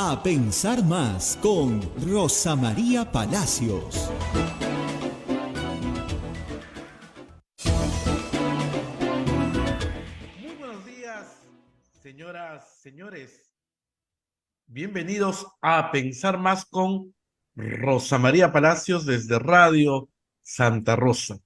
A pensar más con Rosa María Palacios. Muy buenos días, señoras, señores. Bienvenidos a Pensar Más con Rosa María Palacios desde Radio Santa Rosa.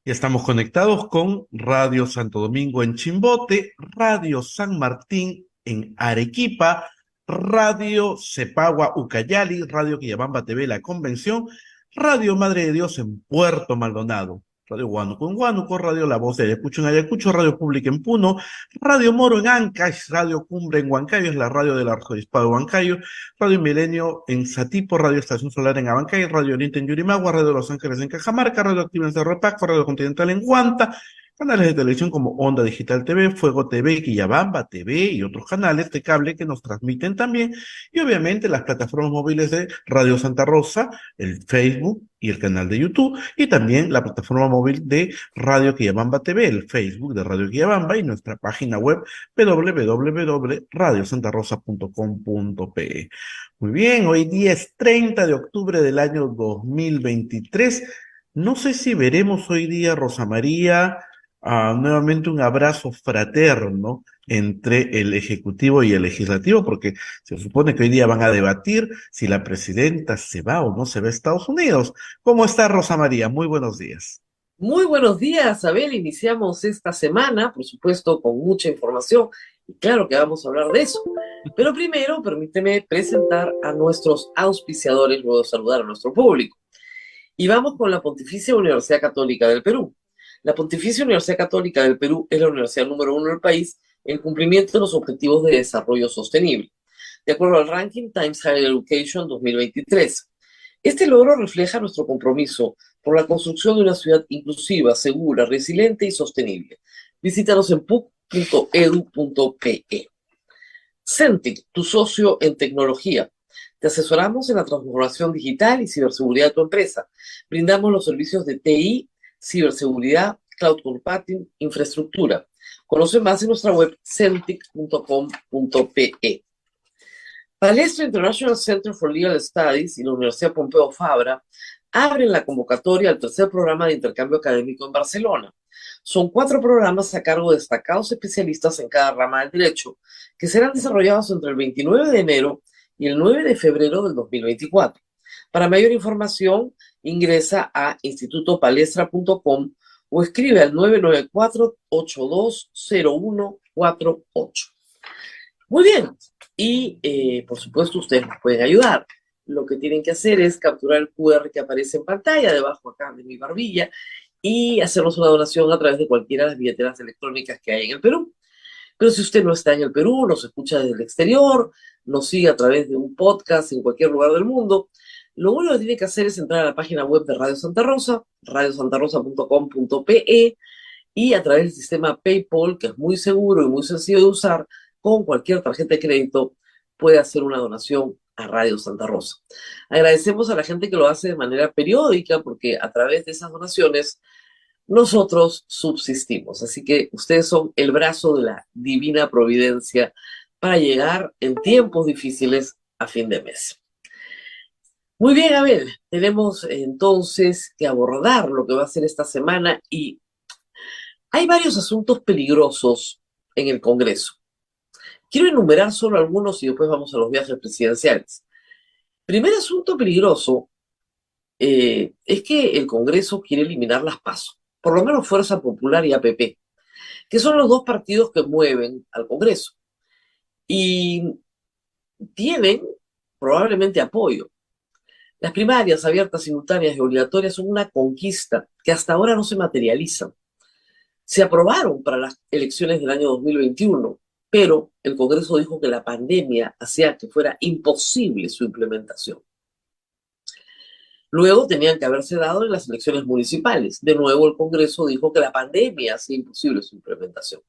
Ya estamos conectados con Radio Santo Domingo en Chimbote, Radio San Martín en Arequipa, Radio Cepagua Ucayali, Radio Quillabamba TV La Convención, Radio Madre de Dios en Puerto Maldonado, Radio Huánuco en Huánuco, Radio La Voz de Ayacucho en Ayacucho, Radio Pública en Puno, Radio Moro en Ancash, Radio Cumbre en Huancayo, es la radio del Arzobispado de Huancayo, Radio Milenio en Satipo, Radio Estación Solar en Abancay, Radio Oriente en Yurimagua, Radio Los Ángeles en Cajamarca, Radio Activa en Cerro de Pasco, Radio Continental en Huanta, canales de televisión como Onda Digital TV, Fuego TV, Quillabamba TV y otros canales de cable que nos transmiten también, y obviamente las plataformas móviles de Radio Santa Rosa, el Facebook y el canal de YouTube, y también la plataforma móvil de Radio Quillabamba TV, el Facebook de Radio Quillabamba y nuestra página web www.radiosantarosa.com.pe. Muy bien, hoy día es 30 de octubre del año 2023. No sé si veremos hoy día, Rosa María, nuevamente un abrazo fraterno entre el Ejecutivo y el Legislativo, porque se supone que hoy día van a debatir si la presidenta se va o no se va a Estados Unidos. ¿Cómo está, Rosa María? Muy buenos días. Muy buenos días, Abel. Iniciamos esta semana, por supuesto, con mucha información y claro que vamos a hablar de eso. Pero primero, permíteme presentar a nuestros auspiciadores, luego de saludar a nuestro público. Y vamos con la Pontificia Universidad Católica del Perú. La Pontificia Universidad Católica del Perú es la universidad número 1 del país en cumplimiento de los Objetivos de Desarrollo Sostenible, de acuerdo al ranking Times Higher Education 2023. Este logro refleja nuestro compromiso por la construcción de una ciudad inclusiva, segura, resiliente y sostenible. Visítanos en puc.edu.pe. Centig, tu socio en tecnología. Te asesoramos en la transformación digital y ciberseguridad de tu empresa. Brindamos los servicios de TI, ciberseguridad, cloud computing, infraestructura. Conoce más en nuestra web centig.com.pe. Palestra International Center for Legal Studies y la Universidad Pompeu Fabra abren la convocatoria al tercer programa de intercambio académico en Barcelona. Son 4 programas a cargo de destacados especialistas en cada rama del derecho, que serán desarrollados entre el 29 de enero y el 9 de febrero del 2024. Para mayor información, ingresa a institutopalestra.com o escribe al 994-820148. Muy bien, y por supuesto ustedes nos pueden ayudar. Lo que tienen que hacer es capturar el QR que aparece en pantalla, debajo acá de mi barbilla, y hacernos una donación a través de cualquiera de las billeteras electrónicas que hay en el Perú. Pero si usted no está en el Perú, nos escucha desde el exterior, nos sigue a través de un podcast en cualquier lugar del mundo, lo único que tiene que hacer es entrar a la página web de Radio Santa Rosa, radiosantarosa.com.pe, y a través del sistema PayPal, que es muy seguro y muy sencillo de usar, con cualquier tarjeta de crédito, puede hacer una donación a Radio Santa Rosa. Agradecemos a la gente que lo hace de manera periódica, porque a través de esas donaciones nosotros subsistimos. Así que ustedes son el brazo de la divina providencia para llegar en tiempos difíciles a fin de mes. Muy bien, a ver, tenemos entonces que abordar lo que va a ser esta semana y hay varios asuntos peligrosos en el Congreso. Quiero enumerar solo algunos y después vamos a los viajes presidenciales. Primer asunto peligroso es que el Congreso quiere eliminar las PASO, por lo menos Fuerza Popular y APP, que son los 2 partidos que mueven al Congreso. Y tienen probablemente apoyo. Las primarias abiertas, simultáneas y obligatorias son una conquista que hasta ahora no se materializan. Se aprobaron para las elecciones del año 2021, pero el Congreso dijo que la pandemia hacía que fuera imposible su implementación. Luego tenían que haberse dado en las elecciones municipales. De nuevo el Congreso dijo que la pandemia hacía imposible su implementación.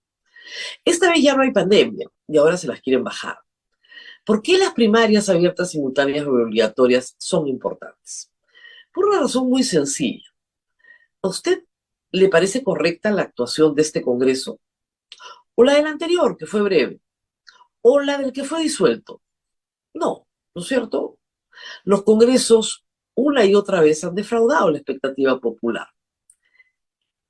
Esta vez ya no hay pandemia y ahora se las quieren bajar. ¿Por qué las primarias abiertas, simultáneas y obligatorias son importantes? Por una razón muy sencilla. ¿A usted le parece correcta la actuación de este Congreso? ¿O la del anterior, que fue breve? ¿O la del que fue disuelto? No, ¿no es cierto? Los congresos una y otra vez han defraudado la expectativa popular.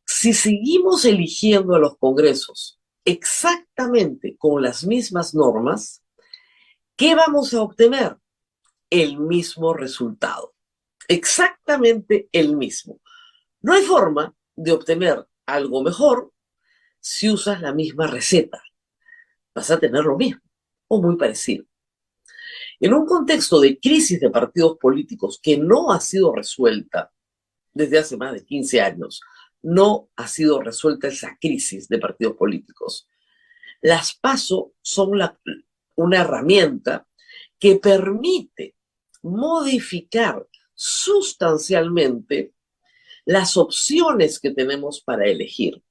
Si seguimos eligiendo a los congresos exactamente con las mismas normas, ¿qué vamos a obtener? El mismo resultado. Exactamente el mismo. No hay forma de obtener algo mejor si usas la misma receta. Vas a tener lo mismo o muy parecido. En un contexto de crisis de partidos políticos que no ha sido resuelta desde hace más de 15 años, no ha sido resuelta esa crisis de partidos políticos. Las PASO son una herramienta que permite modificar sustancialmente las opciones que tenemos para elegir.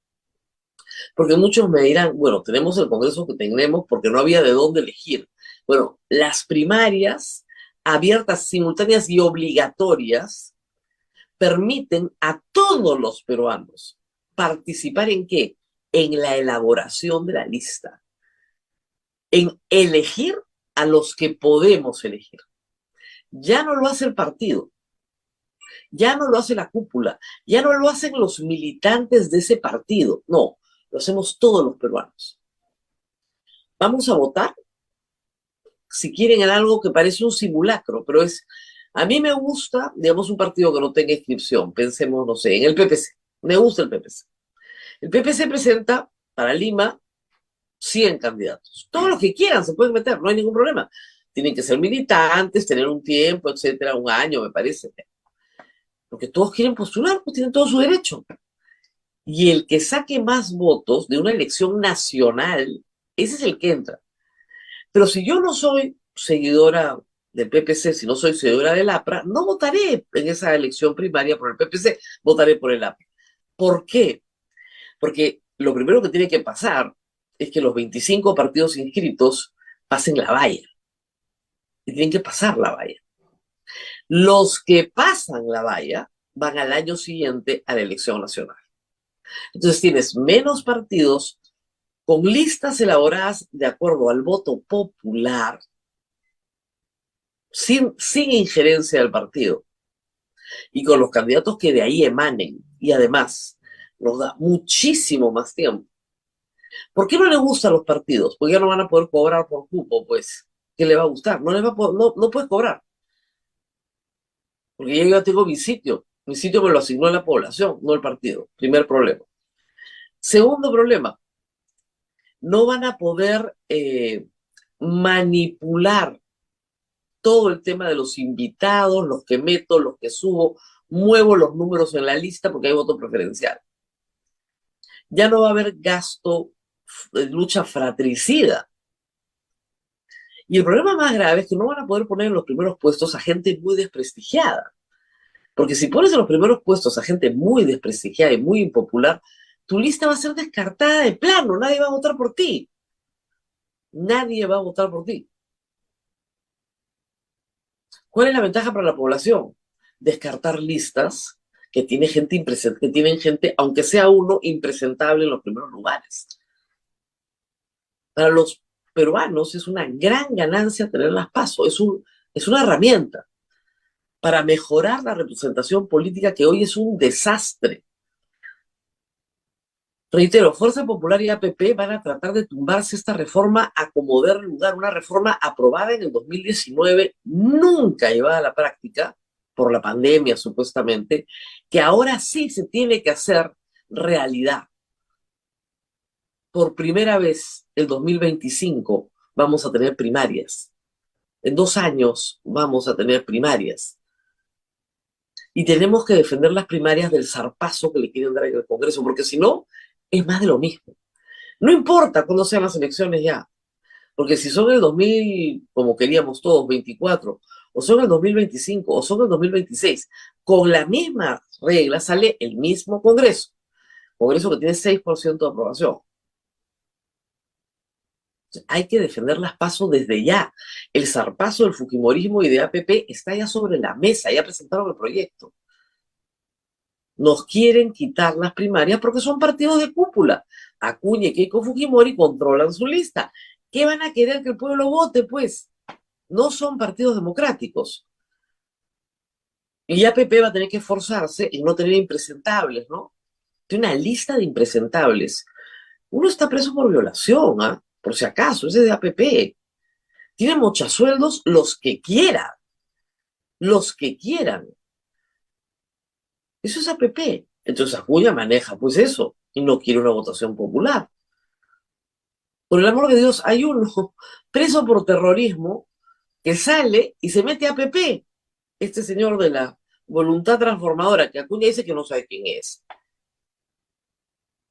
Porque muchos me dirán, bueno, tenemos el Congreso que tenemos porque no había de dónde elegir. Bueno, las primarias abiertas, simultáneas y obligatorias permiten a todos los peruanos participar ¿en qué? En la elaboración de la lista, en elegir a los que podemos elegir. Ya no lo hace el partido, ya no lo hace la cúpula, ya no lo hacen los militantes de ese partido, no, lo hacemos todos los peruanos. Vamos a votar si quieren en algo que parece un simulacro, pero a mí me gusta, digamos, un partido que no tenga inscripción, pensemos, no sé, en el PPC, me gusta el PPC. El PPC presenta para Lima 100 candidatos. Todos los que quieran se pueden meter, no hay ningún problema. Tienen que ser militantes, tener un tiempo, etcétera, un año, me parece. Porque todos quieren postular, pues tienen todo su derecho. Y el que saque más votos de una elección nacional, ese es el que entra. Pero si yo no soy seguidora del PPC, si no soy seguidora del APRA, no votaré en esa elección primaria por el PPC, votaré por el APRA. ¿Por qué? Porque lo primero que tiene que pasar es que los 25 partidos inscritos pasen la valla. Y tienen que pasar la valla. Los que pasan la valla van al año siguiente a la elección nacional. Entonces tienes menos partidos con listas elaboradas de acuerdo al voto popular, sin injerencia del partido, y con los candidatos que de ahí emanen. Y además nos da muchísimo más tiempo. ¿Por qué no le gustan los partidos? Porque ya no van a poder cobrar por cupo, pues. ¿Qué le va a gustar? No, no puedes cobrar. Porque yo ya tengo mi sitio. Mi sitio me lo asignó la población, no el partido. Primer problema. Segundo problema, no van a poder manipular todo el tema de los invitados, los que meto, los que subo, muevo los números en la lista porque hay voto preferencial. Ya no va a haber gasto de lucha fratricida. Y el problema más grave es que no van a poder poner en los primeros puestos a gente muy desprestigiada. Porque si pones en los primeros puestos a gente muy desprestigiada y muy impopular, tu lista va a ser descartada de plano, nadie va a votar por ti. Nadie va a votar por ti. ¿Cuál es la ventaja para la población? Descartar listas que tienen gente, aunque sea uno, impresentable en los primeros lugares. Para los peruanos es una gran ganancia tener las PASO, es una herramienta para mejorar la representación política que hoy es un desastre. Reitero, Fuerza Popular y APP van a tratar de tumbarse esta reforma a como dé lugar, una reforma aprobada en el 2019, nunca llevada a la práctica, por la pandemia supuestamente, que ahora sí se tiene que hacer realidad. Por primera vez, el 2025, vamos a tener primarias. En 2 años vamos a tener primarias. Y tenemos que defender las primarias del zarpazo que le quieren dar al Congreso, porque si no, es más de lo mismo. No importa cuándo sean las elecciones ya, porque si son el 2000, como queríamos todos, 24, o son el 2025, o son el 2026, con la misma regla sale el mismo Congreso que tiene 6% de aprobación. Hay que defender las PASO desde ya. El zarpazo del fujimorismo y de APP está ya sobre la mesa, ya presentaron el proyecto. Nos quieren quitar las primarias porque son partidos de cúpula. Acuña y Keiko Fujimori controlan su lista. ¿Qué van a querer que el pueblo vote, pues? no son partidos democráticos. Y APP va a tener que esforzarse en no tener impresentables, ¿no? Tiene una lista de impresentables. Uno está preso por violación, ¿ah? Por si acaso, ese es de APP. Tiene mochasueldos los que quieran. Los que quieran. Eso es APP. Entonces Acuña maneja pues eso y no quiere una votación popular. Por el amor de Dios, hay uno preso por terrorismo que sale y se mete a APP. Este señor de la voluntad transformadora, que Acuña dice que no sabe quién es.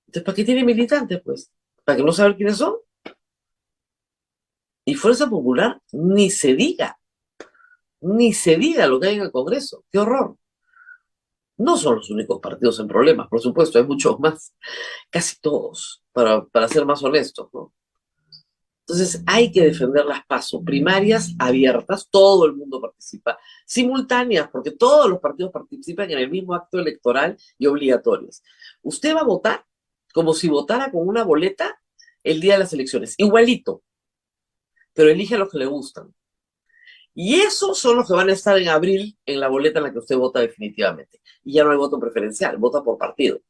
Entonces, ¿para qué tiene militantes, pues? ¿Para que no saber quiénes son? Y Fuerza Popular, ni se diga lo que hay en el Congreso. ¡Qué horror! No son los únicos partidos en problemas, por supuesto, hay muchos más, casi todos, para ser más honestos, ¿no? Entonces hay que defender las PASO, primarias abiertas, todo el mundo participa, simultáneas, porque todos los partidos participan en el mismo acto electoral y obligatorios. Usted va a votar como si votara con una boleta el día de las elecciones, igualito, pero elige a los que le gustan. Y esos son los que van a estar en abril en la boleta en la que usted vota definitivamente. Y ya no hay voto preferencial, vota por partido.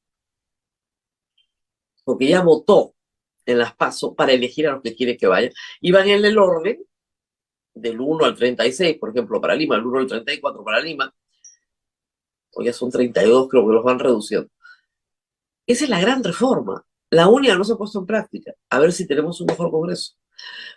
Porque ya votó en las PASO para elegir a los que quiere que vayan. Y van en el orden del 1 al 36, por ejemplo, para Lima, el 1 al 34 para Lima, o ya son 32, creo que los van reduciendo. Esa es la gran reforma. La única no se ha puesto en práctica. A ver si tenemos un mejor Congreso.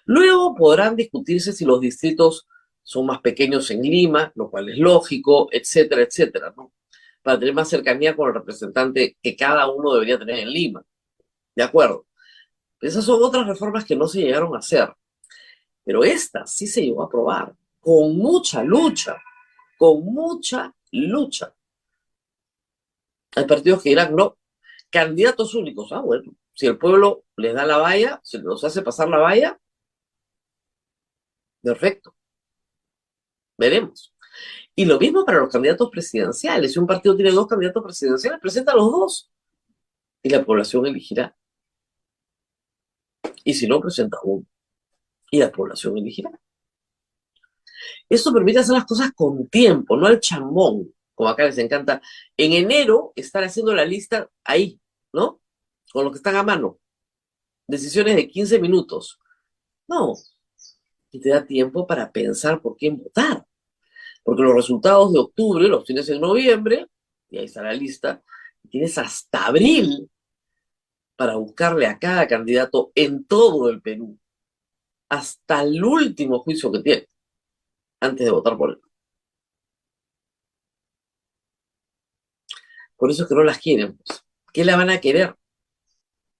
Luego podrán discutirse si los distritos son más pequeños en Lima, lo cual es lógico, etcétera, etcétera, ¿no? Para tener más cercanía con el representante que cada uno debería tener en Lima. ¿De acuerdo? Esas son otras reformas que no se llegaron a hacer. Pero esta sí se llegó a aprobar con mucha lucha, con mucha lucha. Hay partidos que dirán, no, candidatos únicos. Ah, bueno, si el pueblo les da la valla, si los hace pasar la valla, perfecto, veremos. Y lo mismo para los candidatos presidenciales. Si un partido tiene dos candidatos presidenciales, presenta a los dos y la población elegirá. Y si no, presenta uno y la población elegirá. Esto permite hacer las cosas con tiempo, no al chambón, como acá les encanta. En enero estar haciendo la lista ahí, ¿no? Con lo que están a mano. Decisiones de 15 minutos. No. Y te da tiempo para pensar por quién votar. Porque los resultados de octubre los tienes en noviembre, y ahí está la lista, y tienes hasta abril para buscarle a cada candidato en todo el Perú, hasta el último juicio que tiene, antes de votar por él. Por eso es que no las quieren, pues. ¿Qué la van a querer?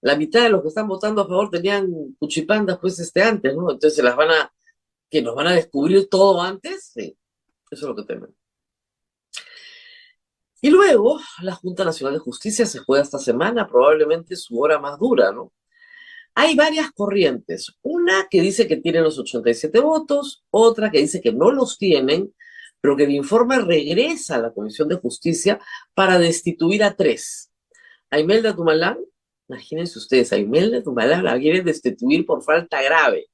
La mitad de los que están votando a favor tenían cuchipandas, pues, antes, ¿no? Entonces que nos van a descubrir todo antes, sí, eso es lo que temen. Y luego, la Junta Nacional de Justicia se juega esta semana, probablemente su hora más dura, ¿no? Hay varias corrientes. Una que dice que tienen los 87 votos, otra que dice que no los tienen, pero que el informe regresa a la Comisión de Justicia para destituir a 3. A Imelda Tumalán, imagínense ustedes, a Imelda Tumalán la quieren destituir por falta grave.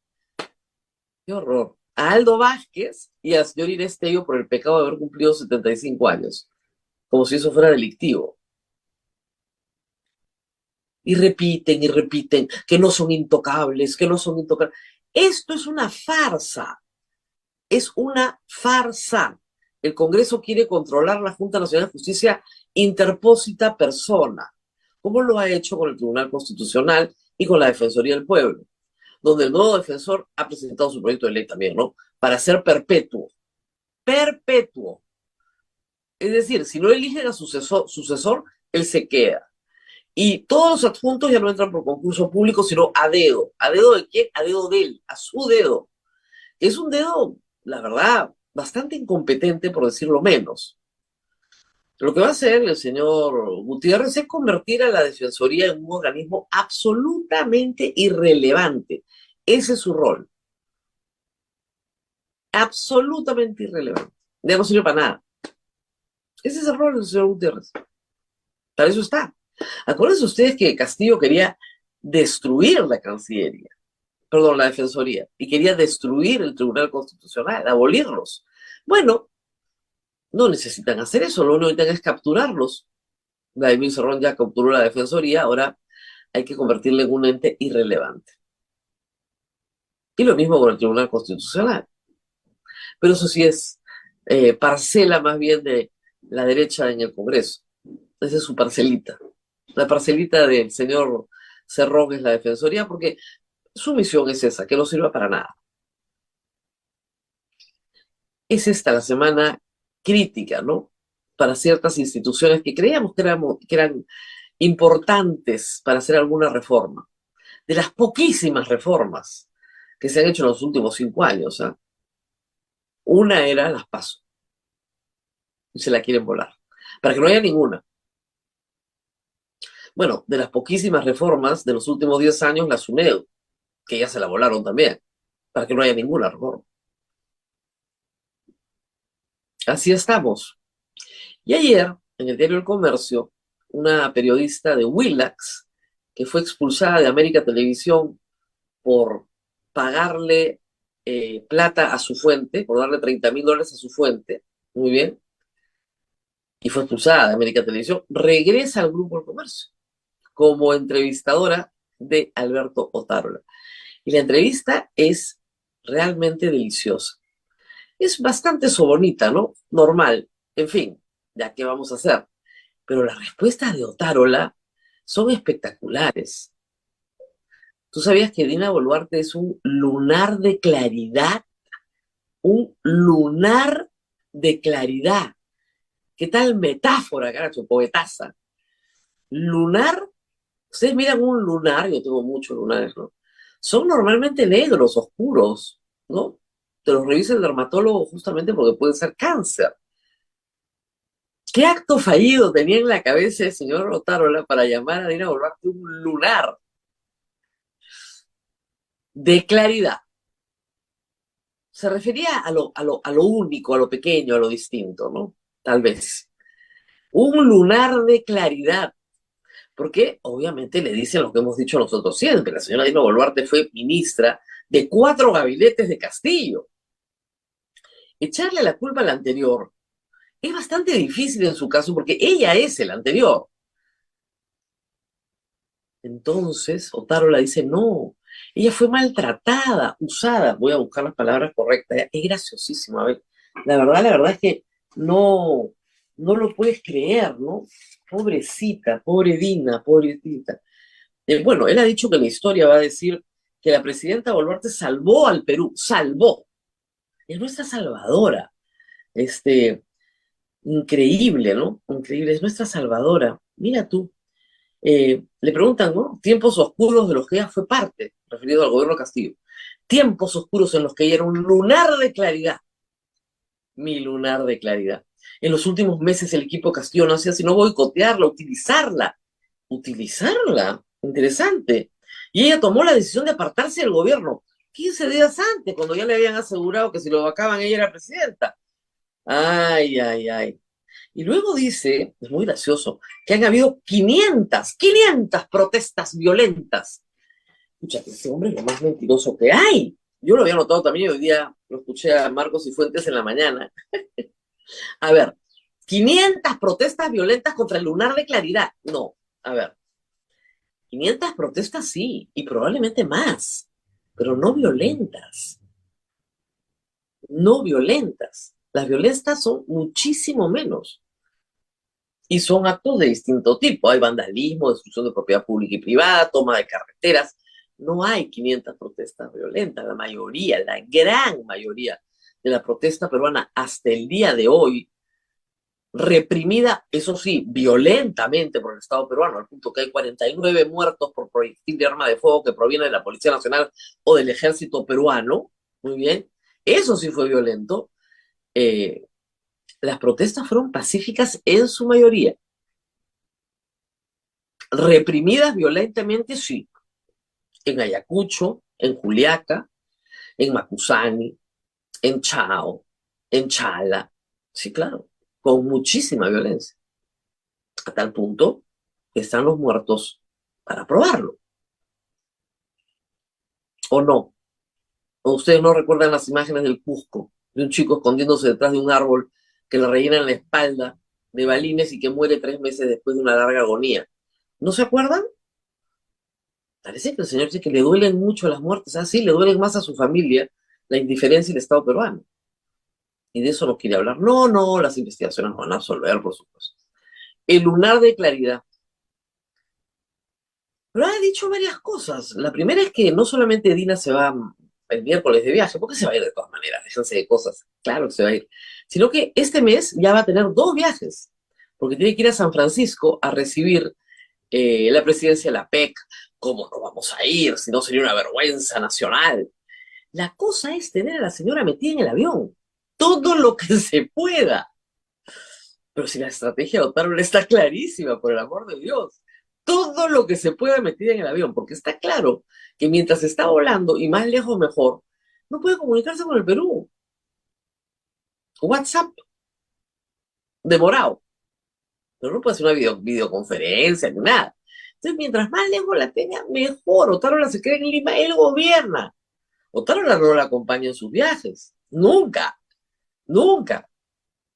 ¡Qué horror! A Aldo Vázquez y a señor Inés Tello por el pecado de haber cumplido 75 años, como si eso fuera delictivo. Y repiten, que no son intocables, que no son intocables. Esto es una farsa. Es una farsa. El Congreso quiere controlar la Junta Nacional de Justicia interpósita persona, como lo ha hecho con el Tribunal Constitucional y con la Defensoría del Pueblo, donde el nuevo defensor ha presentado su proyecto de ley también, ¿no? Para ser perpetuo. Perpetuo. Es decir, si no eligen a sucesor, él se queda. Y todos los adjuntos ya no entran por concurso público, sino a dedo. ¿A dedo de quién? A dedo de él, a su dedo. Es un dedo, la verdad, bastante incompetente, por decirlo menos. Lo que va a hacer el señor Gutiérrez es convertir a la Defensoría en un organismo absolutamente irrelevante. Ese es su rol. Absolutamente irrelevante. Ya no sirve para nada. Ese es el rol del señor Gutiérrez. Para eso está. Acuérdense ustedes que Castillo quería destruir la Cancillería. perdón, la Defensoría, y quería destruir el Tribunal Constitucional, abolirlos. Bueno, no necesitan hacer eso, lo único que necesitan es capturarlos. Vladimir Cerrón ya capturó la Defensoría, ahora hay que convertirle en un ente irrelevante. Y lo mismo con el Tribunal Constitucional. Pero eso sí es parcela más bien de la derecha en el Congreso. Esa es su parcelita. La parcelita del señor Cerrón es la Defensoría porque su misión es esa, que no sirva para nada. Es esta la semana crítica, ¿no? Para ciertas instituciones que creíamos que eran importantes para hacer alguna reforma. De las poquísimas reformas que se han hecho en los últimos 5 años, ¿eh? Una era las PASO. Y se la quieren volar. Para que no haya ninguna. Bueno, de las poquísimas reformas de los últimos 10 años, la SUNEDU, que ya se la volaron también, para que no haya ninguna reforma. Así estamos. Y ayer, en el diario El Comercio, una periodista de Willax, que fue expulsada de América Televisión por pagarle plata a su fuente, por darle $30,000 a su fuente, muy bien, y fue expulsada de América Televisión, regresa al Grupo El Comercio como entrevistadora de Alberto Otárola. Y la entrevista es realmente deliciosa. Es bastante sobonita, ¿no? Normal. En fin, ya qué vamos a hacer. Pero las respuestas de Otárola son espectaculares. ¿Tú sabías que Dina Boluarte es un lunar de claridad? Un lunar de claridad. ¿Qué tal metáfora, carajo, poetaza? Lunar, ustedes miran un lunar, yo tengo muchos lunares, ¿no? Son normalmente negros, oscuros, ¿no? Te los revisa el dermatólogo justamente porque puede ser cáncer. ¿Qué acto fallido tenía en la cabeza el señor Otárola para llamar a Dina Boluarte un lunar de claridad? Se refería a lo único, a lo pequeño, a lo distinto, ¿no? Tal vez. Un lunar de claridad. Porque obviamente le dicen lo que hemos dicho nosotros siempre. La señora Dina Boluarte fue ministra de 4 gabinetes de Castillo. Echarle la culpa al anterior es bastante difícil en su caso porque ella es el anterior. Entonces, Otárola dice, no, ella fue maltratada, usada, voy a buscar las palabras correctas, es graciosísimo, a ver, la verdad es que no lo puedes creer, ¿no? Pobrecita, pobre Dina, pobrecita. Bueno, él ha dicho que la historia va a decir que la presidenta Boluarte salvó al Perú, salvó, es nuestra salvadora, increíble, ¿no? Increíble, es nuestra salvadora, mira tú. Le preguntan, ¿no? Tiempos oscuros de los que ella fue parte, referido al gobierno Castillo. Tiempos oscuros en los que ella era un lunar de claridad. Mi lunar de claridad. En los últimos meses el equipo Castillo no hacía sino boicotearla, utilizarla. Utilizarla. Interesante. Y ella tomó la decisión de apartarse del gobierno 15 días antes, cuando ya le habían asegurado que si lo vacaban ella era presidenta. Ay, ay, ay. Y luego dice, es muy gracioso, que han habido 500 protestas violentas. Escucha, que este hombre es lo más mentiroso que hay. Yo lo había notado también, hoy día lo escuché a Marcos y Fuentes en la mañana. A ver, 500 protestas violentas contra el lunar de claridad. No, a ver, 500 protestas sí, y probablemente más, pero no violentas. No violentas. Las violentas son muchísimo menos. Y son actos de distinto tipo. Hay vandalismo, destrucción de propiedad pública y privada, toma de carreteras. No hay 500 protestas violentas. La mayoría, la gran mayoría de la protesta peruana hasta el día de hoy, reprimida, eso sí, violentamente por el Estado peruano, al punto que hay 49 muertos por proyectil de arma de fuego que proviene de la Policía Nacional o del Ejército peruano. Muy bien. Eso sí fue violento. Las protestas fueron pacíficas en su mayoría. Reprimidas violentamente, sí. En Ayacucho, en Juliaca, en Macusani, en Chao, en Chala. Sí, claro, con muchísima violencia. A tal punto que están los muertos para probarlo. ¿O no? ¿O ustedes no recuerdan las imágenes del Cusco, de un chico escondiéndose detrás de un árbol que le rellenan la espalda de balines y que muere 3 meses después de una larga agonía? ¿No se acuerdan? Parece que el señor dice que le duelen mucho las muertes. Ah, sí, le duelen más a su familia la indiferencia del Estado peruano. Y de eso no quiere hablar. No, no, las investigaciones no van a absolver, por supuesto. El lunar de claridad. Pero ha dicho varias cosas. La primera es que no solamente Dina se va el miércoles de viaje, porque se va a ir de todas maneras, déjense de cosas. Claro que se va a ir. Sino que este mes ya va a tener 2 viajes, porque tiene que ir a San Francisco a recibir la presidencia de la PEC. ¿Cómo no vamos a ir? Si no sería una vergüenza nacional. La cosa es tener a la señora metida en el avión. Todo lo que se pueda. Pero si la estrategia de Otárola está clarísima, por el amor de Dios. Todo lo que se pueda metida en el avión, porque está claro que mientras está volando, y más lejos mejor, no puede comunicarse con el Perú. WhatsApp, demorado. Pero no puede hacer una videoconferencia ni nada. Entonces, mientras más lejos la tenga, mejor. Otárola se queda en Lima, él gobierna. Otárola no la acompaña en sus viajes. Nunca, nunca.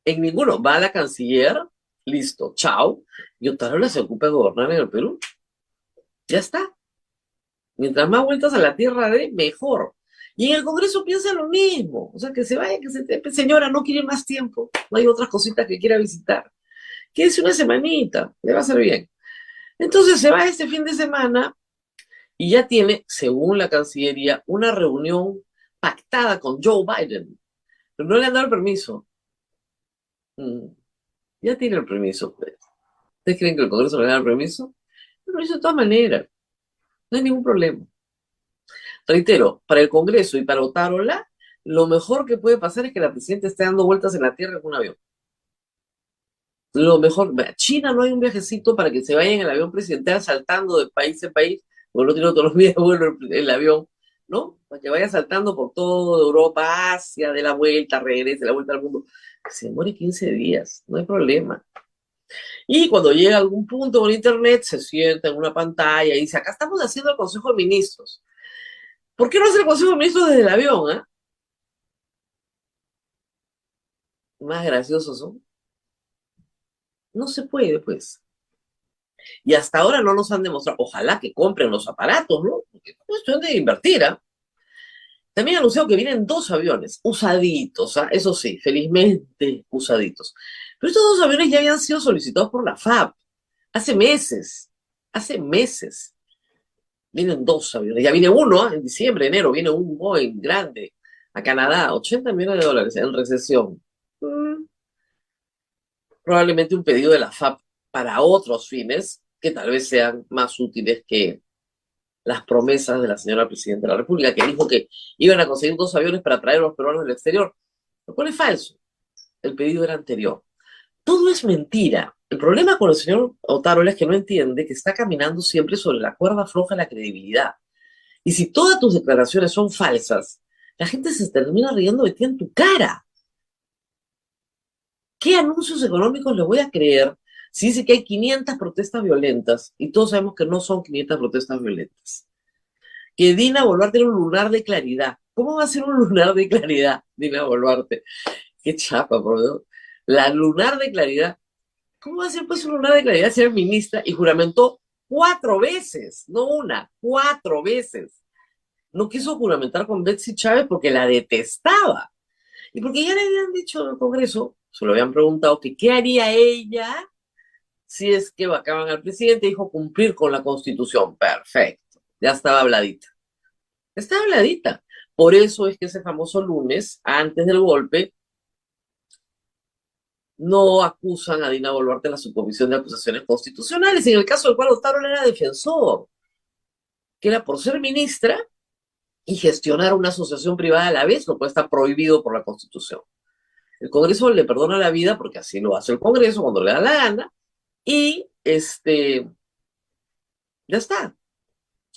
En ninguno. Va a la canciller, listo, chao. Y Otárola se ocupa de gobernar en el Perú. Ya está. Mientras más vueltas a la tierra de, mejor. Y en el Congreso piensa lo mismo. O sea, que se vaya, que se... Señora, no quiere más tiempo. No hay otras cositas que quiera visitar. Quédese una semanita, le va a hacer bien. Entonces se va este fin de semana y ya tiene, según la Cancillería, una reunión pactada con Joe Biden. Pero no le han dado el permiso. Ya tiene el permiso, pues. ¿Ustedes creen que el Congreso le da el permiso? El permiso de todas maneras. No hay ningún problema. Reitero, para el Congreso y para Otárola, lo mejor que puede pasar es que la presidenta esté dando vueltas en la tierra en un avión. Lo mejor, China no hay un viajecito para que se vaya en el avión presidencial saltando de país en país, porque no tiene autonomía de vuelo el avión, ¿no? Para que vaya saltando por toda Europa, Asia, de la vuelta, regrese, de la vuelta al mundo. Que se demore 15 días, no hay problema. Y cuando llega a algún punto con internet, se sienta en una pantalla y dice, acá estamos haciendo el Consejo de Ministros. ¿Por qué no hacer el Consejo de Ministros desde el avión, ah? Más graciosos son. No se puede, pues. Y hasta ahora no nos han demostrado, ojalá que compren los aparatos, ¿no? Porque es cuestión de invertir, ¿ah? También anunció que vienen 2 aviones, usaditos, ¿ah? Eso sí, felizmente usaditos. Pero estos 2 aviones ya habían sido solicitados por la FAB hace meses, hace meses. Vienen 2 aviones, ya viene uno, ¿ah? En diciembre, enero, viene un Boeing grande a Canadá, $80 millones en recesión. Probablemente un pedido de la FAB para otros fines que tal vez sean más útiles que las promesas de la señora presidenta de la República, que dijo que iban a conseguir 2 aviones para traer a los peruanos del exterior, lo cual es falso. El pedido era anterior. Todo es mentira. El problema con el señor Otárola es que no entiende que está caminando siempre sobre la cuerda floja de la credibilidad. Y si todas tus declaraciones son falsas, la gente se termina riendo de ti en tu cara. ¿Qué anuncios económicos le voy a creer si dice que hay 500 protestas violentas y todos sabemos que no son 500 protestas violentas? Que Dina Boluarte era un lunar de claridad. ¿Cómo va a ser un lunar de claridad, Dina Boluarte? Qué chapa, por Dios. La lunar de claridad. ¿Cómo va a ser pues un lunar de claridad si era ministra y juramentó 4 veces? No una, 4 veces. No quiso juramentar con Betsy Chávez porque la detestaba. Y porque ya le habían dicho en el Congreso, se lo habían preguntado, que qué haría ella si es que vacaban al presidente. Dijo cumplir con la Constitución. Perfecto. Ya estaba habladita. Estaba habladita. Por eso es que ese famoso lunes, antes del golpe, no acusan a Dina Boluarte en la subcomisión de acusaciones constitucionales, en el caso del cual Otárola era defensor, que era por ser ministra y gestionar una asociación privada a la vez, lo cual está prohibido por la Constitución. El Congreso le perdona la vida porque así lo hace el Congreso cuando le da la gana, y ya está.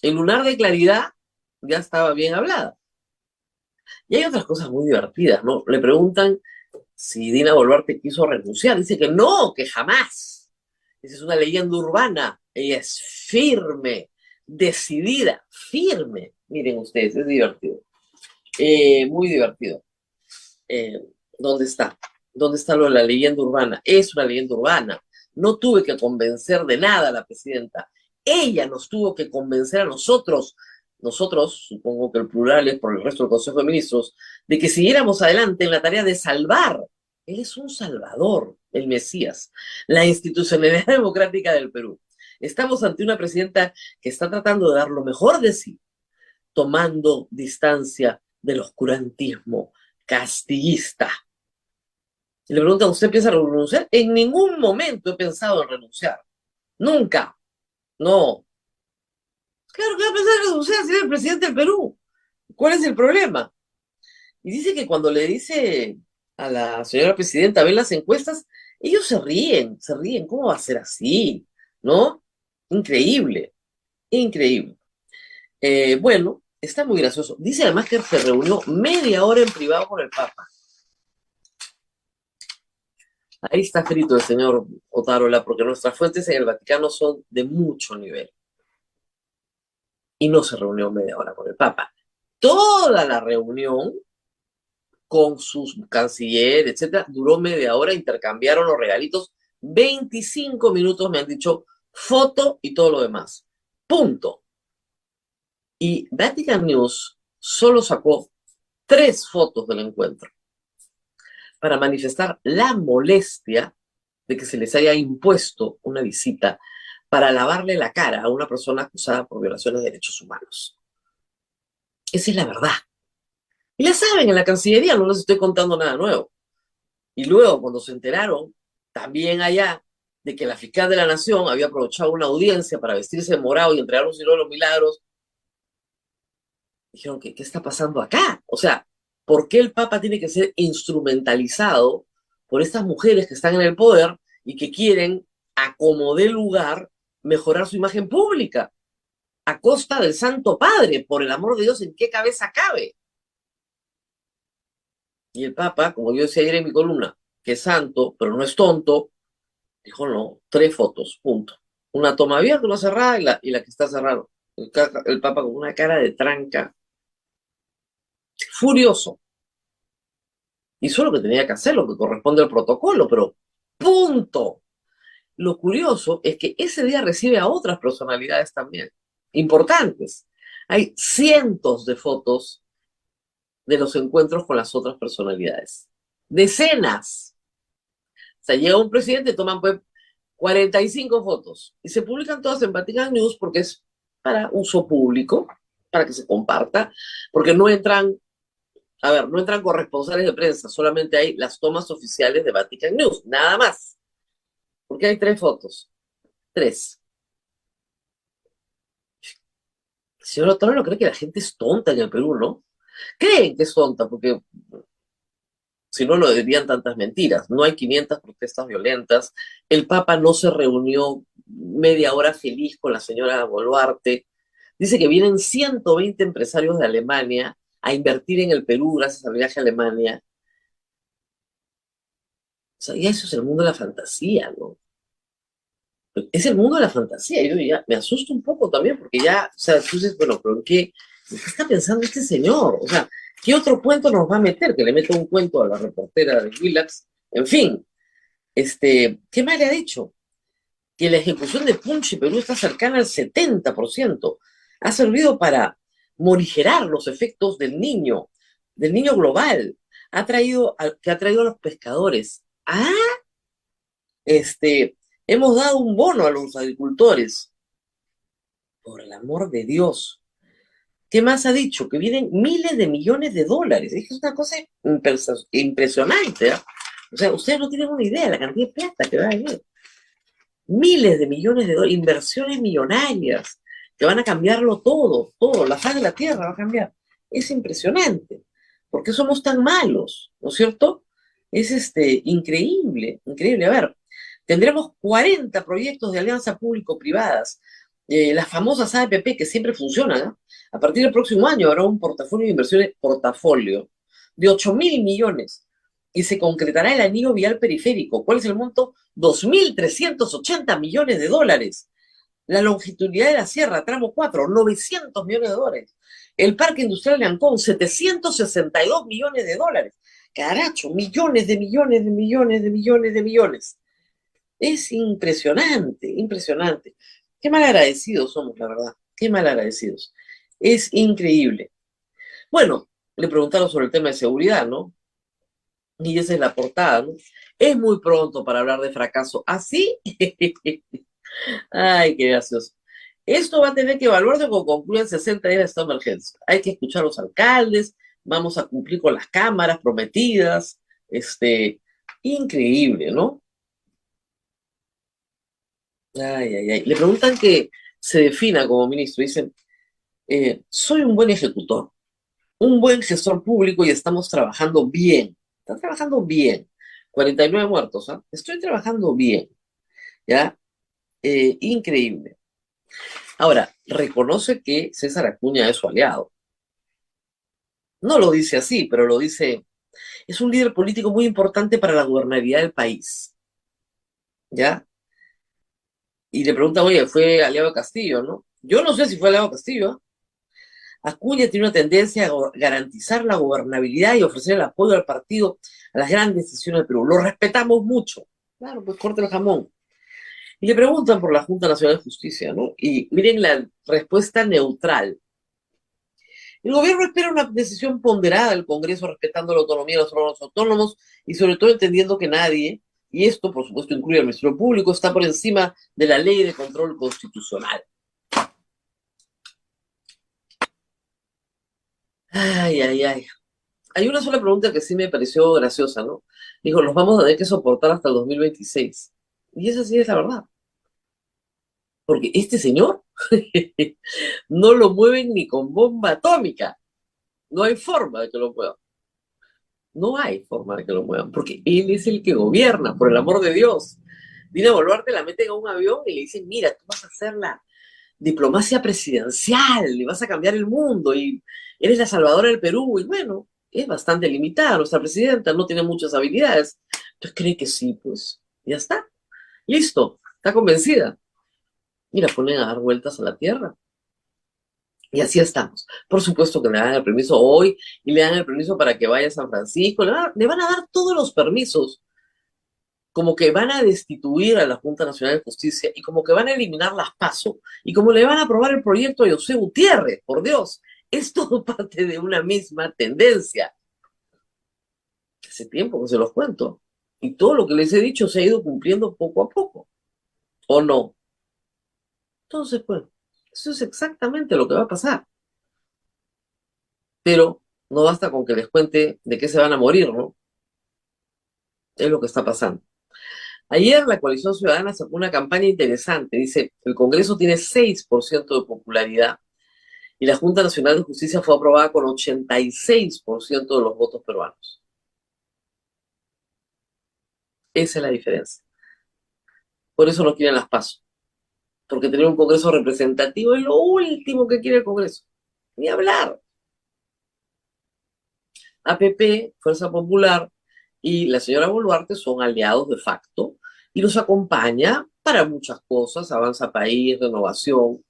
El lunar de claridad ya estaba bien hablada. Y hay otras cosas muy divertidas, ¿no? Le preguntan si Dina Boluarte quiso renunciar. Dice que no, que jamás. Esa es una leyenda urbana. Ella es firme, decidida, firme. Miren ustedes, es divertido. Muy divertido. Eh, ¿Dónde está? ¿Dónde está lo de la leyenda urbana? Es una leyenda urbana. No tuve que convencer de nada a la presidenta. Ella nos tuvo que convencer a nosotros, supongo que el plural es por el resto del Consejo de Ministros, de que siguiéramos adelante en la tarea de salvar. Él es un salvador, el Mesías, la institucionalidad democrática del Perú. Estamos ante una presidenta que está tratando de dar lo mejor de sí, tomando distancia del oscurantismo castillista. Y le preguntan, ¿usted piensa renunciar? En ningún momento he pensado en renunciar. Nunca. No. Claro que va a pensar en renunciar si es el presidente del Perú. ¿Cuál es el problema? Y dice que cuando le dice a la señora presidenta, ven las encuestas, ellos se ríen. ¿Cómo va a ser así? ¿No? Increíble, increíble. Bueno, está muy gracioso. Dice además que se reunió media hora en privado con el Papa. Ahí está frito el señor Otárola, porque nuestras fuentes en el Vaticano son de mucho nivel. Y no se reunió media hora con el Papa. Toda la reunión con sus canciller, etcétera, duró media hora, intercambiaron los regalitos, 25 minutos me han dicho, foto y todo lo demás. Punto. Y Vatican News solo sacó 3 fotos del encuentro para manifestar la molestia de que se les haya impuesto una visita para lavarle la cara a una persona acusada por violaciones de derechos humanos. Esa es la verdad. Y la saben en la Cancillería, no les estoy contando nada nuevo. Y luego, cuando se enteraron, también allá, de que la fiscal de la Nación había aprovechado una audiencia para vestirse de morado y entregar un signo de los milagros, dijeron, ¿qué está pasando acá? O sea, ¿por qué el Papa tiene que ser instrumentalizado por estas mujeres que están en el poder y que quieren, a como dé lugar, mejorar su imagen pública a costa del Santo Padre? Por el amor de Dios, ¿en qué cabeza cabe? Y el Papa, como yo decía ayer en mi columna, que es santo, pero no es tonto, dijo, no, 3 fotos, punto. Una toma abierta, una cerrada y la que está cerrada. El Papa con una cara de tranca, furioso. Hizo lo que tenía que hacer, lo que corresponde al protocolo, pero punto. Lo curioso es que ese día recibe a otras personalidades también, importantes. Hay cientos de fotos de los encuentros con las otras personalidades. Decenas. O sea, llega un presidente, toman pues 45 fotos y se publican todas en Vatican News porque es para uso público, para que se comparta, porque no entran corresponsales de prensa, solamente hay las tomas oficiales de Vatican News, nada más. Porque hay 3 fotos. 3. Señor Otero, no cree que la gente es tonta en el Perú, ¿no? Creen que es tonta, porque si no, no dirían tantas mentiras. No hay 500 protestas violentas. El Papa no se reunió media hora feliz con la señora Boluarte. Dice que vienen 120 empresarios de Alemania a invertir en el Perú gracias al viaje a Alemania. O sea, ya eso es el mundo de la fantasía, ¿no? Es el mundo de la fantasía. Yo ya me asusto un poco también, porque ya, o sea, tú dices, bueno, pero ¿en qué está pensando este señor? O sea, ¿qué otro cuento nos va a meter? Que le meta un cuento a la reportera de Willax. En fin, ¿qué más le ha dicho? Que la ejecución de Punchi Perú está cercana al 70%. Ha servido para morigerar los efectos del niño global. Que ha traído a los pescadores. Hemos dado un bono a los agricultores. Por el amor de Dios. ¿Qué más ha dicho? Que vienen miles de millones de dólares. Es una cosa impresionante. O sea, ustedes no tienen una idea de la cantidad de plata que va a venir. Miles de millones de dólares, inversiones millonarias, que van a cambiarlo todo, todo. La faz de la tierra va a cambiar. Es impresionante. ¿Por qué somos tan malos? ¿No es cierto? Es increíble, increíble. A ver, tendremos 40 proyectos de alianza público-privadas, las famosas APP que siempre funcionan. A partir del próximo año habrá un portafolio de inversiones, de 8.000 millones y se concretará el anillo vial periférico. ¿Cuál es el monto? 2.380 millones de dólares. La longitudinalidad de la sierra, tramo 4, 900 millones de dólares. El Parque Industrial de Ancón, 762 millones de dólares. Caracho, millones de millones de millones de millones de millones. Es impresionante, impresionante. Qué mal agradecidos somos, la verdad. Qué mal agradecidos. Es increíble. Bueno, le preguntaron sobre el tema de seguridad, ¿no? Y esa es la portada, ¿no? Es muy pronto para hablar de fracaso. ¿Así? Ay, qué gracioso. Esto va a tener que evaluarse cuando concluyan 60 días de estado de emergencia. Hay que escuchar a los alcaldes, vamos a cumplir con las cámaras prometidas. Increíble, ¿no? Ay, ay, ay. Le preguntan que se defina como ministro. Dicen, soy un buen ejecutor, un buen gestor público y estamos trabajando bien. Está trabajando bien. 49 muertos, ¿ah? Estoy trabajando bien, ¿ya? Increíble. Ahora, reconoce que César Acuña es su aliado. No lo dice así, pero lo dice, es un líder político muy importante para la gobernabilidad del país, ¿ya? Y le pregunta, oye, ¿fue aliado de Castillo, no? Yo no sé si fue aliado de Castillo, ¿eh? Acuña tiene una tendencia a garantizar la gobernabilidad y ofrecer el apoyo al partido a las grandes decisiones del Perú. Lo respetamos mucho. Claro, pues corte el jamón. Y le preguntan por la Junta Nacional de Justicia, ¿no? Y miren la respuesta neutral. El gobierno espera una decisión ponderada del Congreso respetando la autonomía de los órganos autónomos y sobre todo entendiendo que nadie, y esto por supuesto incluye al Ministerio Público, está por encima de la ley de control constitucional. Ay, ay, ay. Hay una sola pregunta que sí me pareció graciosa, ¿no? Dijo, los vamos a tener que soportar hasta el 2026. Y esa sí es la verdad. Porque este señor no lo mueven ni con bomba atómica. No hay forma de que lo muevan. No hay forma de que lo muevan, porque él es el que gobierna, por el amor de Dios. Dina Boluarte la meten a un avión y le dicen, mira, tú vas a hacer la diplomacia presidencial, y vas a cambiar el mundo, y eres la salvadora del Perú. Y bueno, es bastante limitada nuestra presidenta, no tiene muchas habilidades. Entonces cree que sí, pues, ya está. Listo, está convencida. Y la ponen a dar vueltas a la tierra. Y así estamos. Por supuesto que le dan el permiso hoy y le dan el permiso para que vaya a San Francisco. Le van a dar todos los permisos, como que van a destituir a la Junta Nacional de Justicia y como que van a eliminar las PASO y como le van a aprobar el proyecto a José Gutiérrez, por Dios. Es todo parte de una misma tendencia. Hace tiempo que se los cuento. Y todo lo que les he dicho se ha ido cumpliendo poco a poco. ¿O no? Entonces, pues, eso es exactamente lo que va a pasar. Pero no basta con que les cuente de qué se van a morir, ¿no? Es lo que está pasando. Ayer la Coalición Ciudadana sacó una campaña interesante. Dice, el Congreso tiene 6% de popularidad y la Junta Nacional de Justicia fue aprobada con 86% de los votos peruanos. Esa es la diferencia. Por eso no quieren las PASO. Porque tener un Congreso representativo es lo último que quiere el Congreso. Ni hablar. APP, Fuerza Popular y la señora Boluarte son aliados de facto y los acompaña para muchas cosas, Avanza País, Renovación,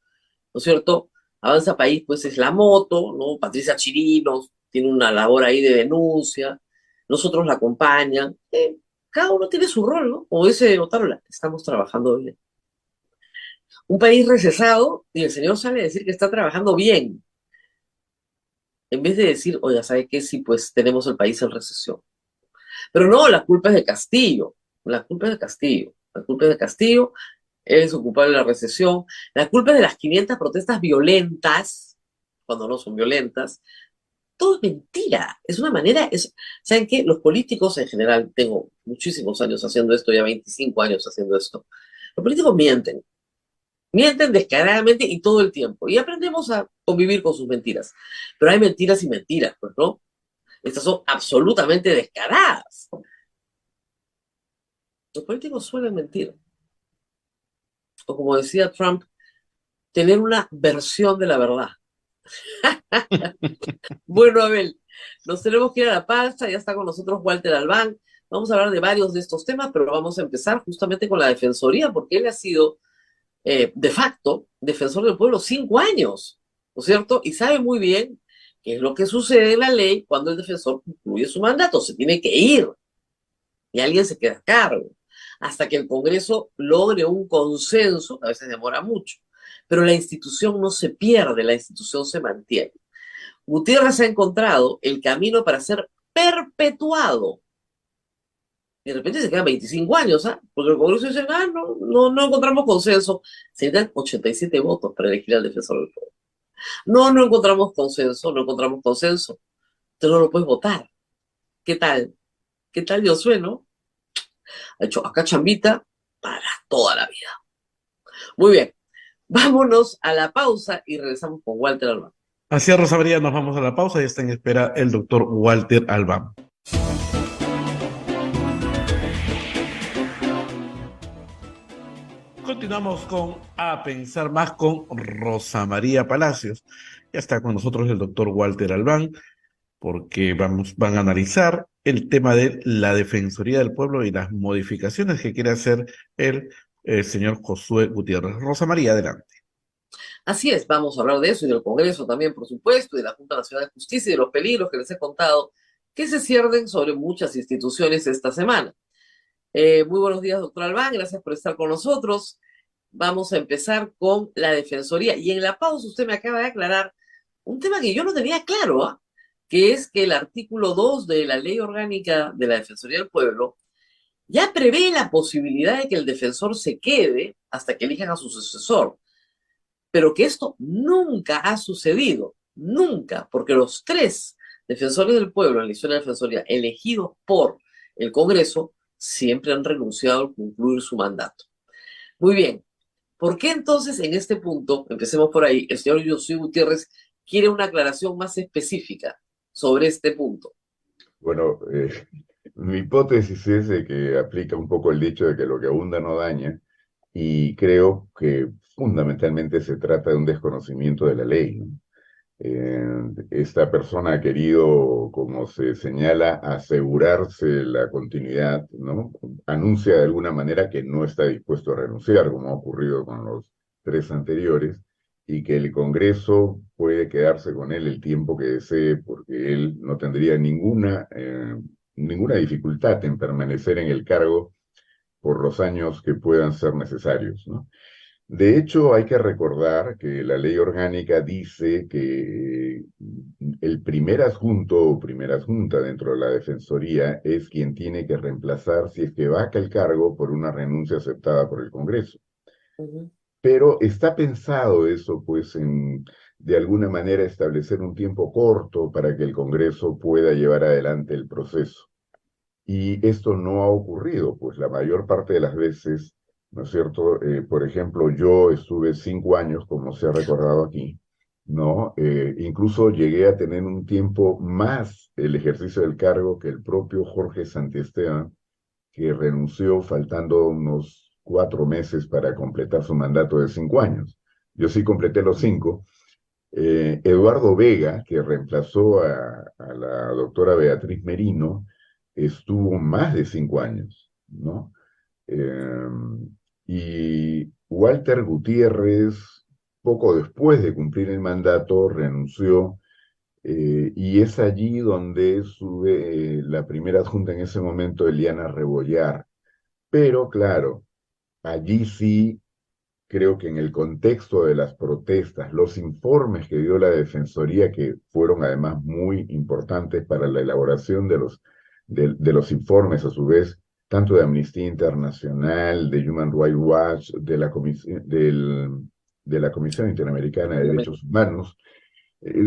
¿no es cierto? Avanza País, pues es la moto, ¿no? Patricia Chirinos tiene una labor ahí de denuncia, nosotros la acompañan, cada uno tiene su rol, ¿no? Como dice Otárola, estamos trabajando bien. Un país recesado y el señor sale a decir que está trabajando bien, en vez de decir, oiga, ¿sabe qué? Sí, pues tenemos el país en recesión. Pero no, la culpa es de Castillo, la culpa es de Castillo, la culpa es de Castillo, él es culpable de la recesión, la culpa es de las 500 protestas violentas, cuando no son violentas, todo es mentira, es una manera, ¿saben qué? Los políticos en general, tengo muchísimos años haciendo esto, ya 25 años haciendo esto, los políticos mienten descaradamente y todo el tiempo, y aprendemos a convivir con sus mentiras, pero hay mentiras y mentiras, pues, ¿no? Estas son absolutamente descaradas. Los políticos suelen mentir. O como decía Trump, tener una versión de la verdad. Bueno, Abel, nos tenemos que ir a la pausa, ya está con nosotros Walter Albán. Vamos a hablar de varios de estos temas, pero vamos a empezar justamente con la Defensoría, porque él ha sido, de facto, defensor del pueblo 5 años, ¿no es cierto? Y sabe muy bien ¿Qué es lo que sucede en la ley cuando el defensor concluye su mandato? Se tiene que ir y alguien se queda a cargo hasta que el Congreso logre un consenso, a veces demora mucho, pero la institución no se pierde, la institución se mantiene. Gutiérrez ha encontrado el camino para ser perpetuado. De repente se quedan 25 años, ¿ah? Porque el Congreso dice, no encontramos consenso. Se dan 87 votos para elegir al defensor del pueblo. No encontramos consenso, no encontramos consenso. Usted no lo puedes votar. ¿Qué tal? ¿Qué tal, Josué, no? Ha hecho acá chambita para toda la vida. Muy bien, vámonos a la pausa y regresamos con Walter Albán. Así es, Rosa María, nos vamos a la pausa y está en espera el doctor Walter Albán. Continuamos con A Pensar Más con Rosa María Palacios. Ya está con nosotros el doctor Walter Albán, porque van a analizar el tema de la Defensoría del Pueblo y las modificaciones que quiere hacer el señor Josué Gutiérrez. Rosa María, adelante. Así es, vamos a hablar de eso y del Congreso también, por supuesto, y de la Junta Nacional de Justicia y de los peligros que les he contado que se ciernen sobre muchas instituciones esta semana. Muy buenos días, doctor Albán, gracias por estar con nosotros. Vamos a empezar con la Defensoría. Y en la pausa usted me acaba de aclarar un tema que yo no tenía claro, ¿eh? Que es que el artículo 2 de la Ley Orgánica de la Defensoría del Pueblo ya prevé la posibilidad de que el defensor se quede hasta que elijan a su sucesor, pero que esto nunca ha sucedido, nunca, porque los 3 defensores del pueblo en la historia de la Defensoría elegidos por el Congreso siempre han renunciado al concluir su mandato. Muy bien, ¿por qué entonces en este punto, empecemos por ahí, el señor Josué Gutiérrez quiere una aclaración más específica sobre este punto? Bueno, mi hipótesis es de que aplica un poco el dicho de que lo que abunda no daña, y creo que fundamentalmente se trata de un desconocimiento de la ley, ¿no? Esta persona ha querido, como se señala, asegurarse la continuidad, ¿no? Anuncia de alguna manera que no está dispuesto a renunciar, como ha ocurrido con los 3 anteriores, y que el Congreso puede quedarse con él el tiempo que desee, porque él no tendría ninguna dificultad en permanecer en el cargo por los años que puedan ser necesarios, ¿no? De hecho, hay que recordar que la ley orgánica dice que el primer adjunto o primera adjunta dentro de la Defensoría es quien tiene que reemplazar, si es que vaca el cargo, por una renuncia aceptada por el Congreso. Uh-huh. Pero está pensado eso, pues, de alguna manera establecer un tiempo corto para que el Congreso pueda llevar adelante el proceso. Y esto no ha ocurrido, pues la mayor parte de las veces, ¿no es cierto? Por ejemplo, yo estuve 5 años, como se ha recordado aquí, ¿no? Incluso llegué a tener un tiempo más el ejercicio del cargo que el propio Jorge Santiesteban, que renunció faltando unos 4 meses para completar su mandato de 5 años. Yo sí completé los 5. Eduardo Vega, que reemplazó a la doctora Beatriz Merino, estuvo más de 5 años, ¿no? Y Walter Gutiérrez, poco después de cumplir el mandato, renunció, y es allí donde sube la primera adjunta en ese momento, Eliana Rebollar. Pero claro, allí sí creo que en el contexto de las protestas, los informes que dio la Defensoría, que fueron además muy importantes para la elaboración de los informes, a su vez, tanto de Amnistía Internacional, de Human Rights Watch, de la Comisión Interamericana de Derechos Humanos,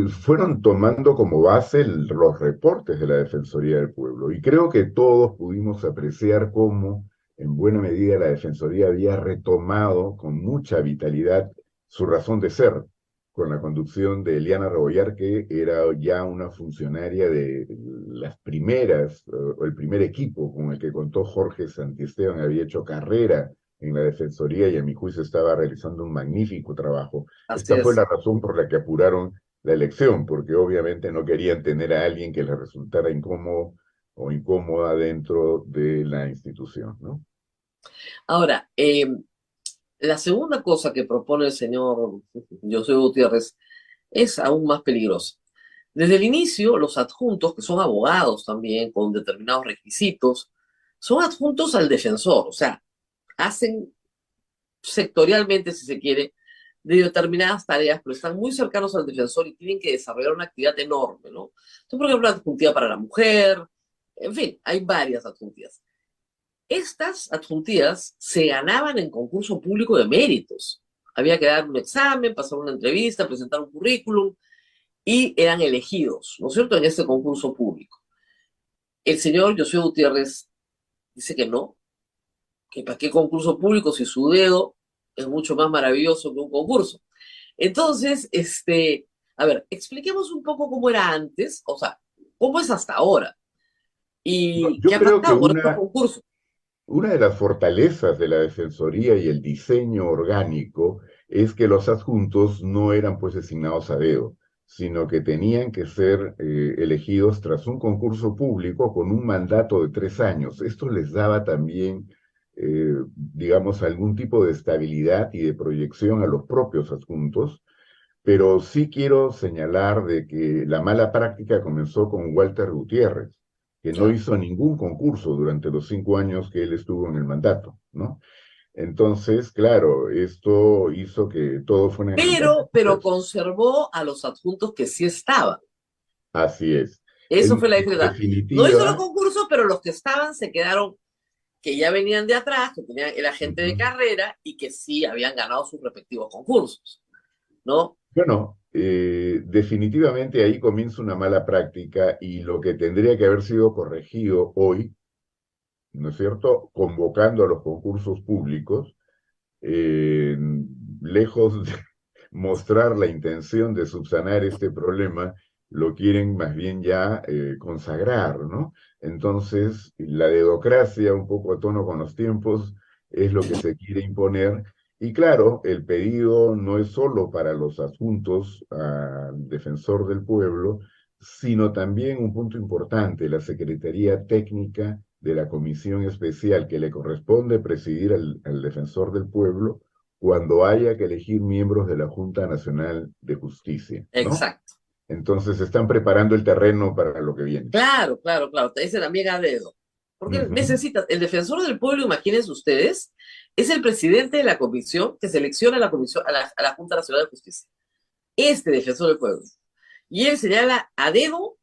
fueron tomando como base los reportes de la Defensoría del Pueblo. Y creo que todos pudimos apreciar cómo, en buena medida, la Defensoría había retomado con mucha vitalidad su razón de ser, con la conducción de Eliana Rebollar, que era ya una funcionaria de las primeras, o el primer equipo con el que contó Jorge Santiesteban, había hecho carrera en la Defensoría y a mi juicio estaba realizando un magnífico trabajo. Así Esta fue es. la razón por la que apuraron la elección, porque obviamente no querían tener a alguien que les resultara incómodo o incómoda dentro de la institución, ¿no? Ahora, la segunda cosa que propone el señor Josué Gutiérrez es aún más peligrosa. Desde el inicio, los adjuntos, que son abogados también con determinados requisitos, son adjuntos al defensor, o sea, hacen sectorialmente, si se quiere, de determinadas tareas, pero están muy cercanos al defensor y tienen que desarrollar una actividad enorme, ¿no? Entonces, por ejemplo, la adjuntía para la mujer, en fin, hay varias adjuntías. Estas adjuntías se ganaban en concurso público de méritos. Había que dar un examen, pasar una entrevista, presentar un currículum y eran elegidos, ¿no es cierto?, en este concurso público. El señor Josué Gutiérrez dice que no, que para qué concurso público si su dedo es mucho más maravilloso que un concurso. Entonces, a ver, expliquemos un poco cómo era antes, o sea, cómo es hasta ahora y Yo qué ha creo que pasado con estos concursos. una de las fortalezas de la Defensoría y el diseño orgánico es que los adjuntos no eran pues designados a dedo, sino que tenían que ser elegidos tras un concurso público con un mandato de 3 años. Esto les daba también, digamos, algún tipo de estabilidad y de proyección a los propios adjuntos, pero sí quiero señalar de que la mala práctica comenzó con Walter Gutiérrez, que no Claro. hizo ningún concurso durante los 5 años que él estuvo en el mandato, ¿no? Entonces, claro, esto hizo que todo fuera en Pero conservó a los adjuntos que sí estaban. así es. Eso fue la En diferencia. No hizo los definitiva, concursos, pero los que estaban se quedaron, que ya venían de atrás, que tenían el agente de ujú, carrera y que sí habían ganado sus respectivos concursos, ¿no? bueno, definitivamente ahí comienza una mala práctica y lo que tendría que haber sido corregido hoy, ¿no es cierto? Convocando a los concursos públicos, eh, lejos de mostrar la intención de subsanar este problema, lo quieren más bien ya consagrar, ¿no? Entonces, la dedocracia, un poco a tono con los tiempos, es lo que se quiere imponer. Y claro, el pedido no es solo para los adjuntos al defensor del pueblo, sino también un punto importante, la Secretaría Técnica de la Comisión Especial que le corresponde presidir al defensor del pueblo cuando haya que elegir miembros de la Junta Nacional de Justicia, ¿no? Exacto. Entonces están preparando el terreno para lo que viene. Claro, claro, claro. Te dicen también a dedo. Porque Ujú. necesitas, el defensor del pueblo, imagínense ustedes, es el presidente de la comisión que selecciona a la comisión, a la Junta Nacional de Justicia. Este defensor del pueblo. Y él señala a dedo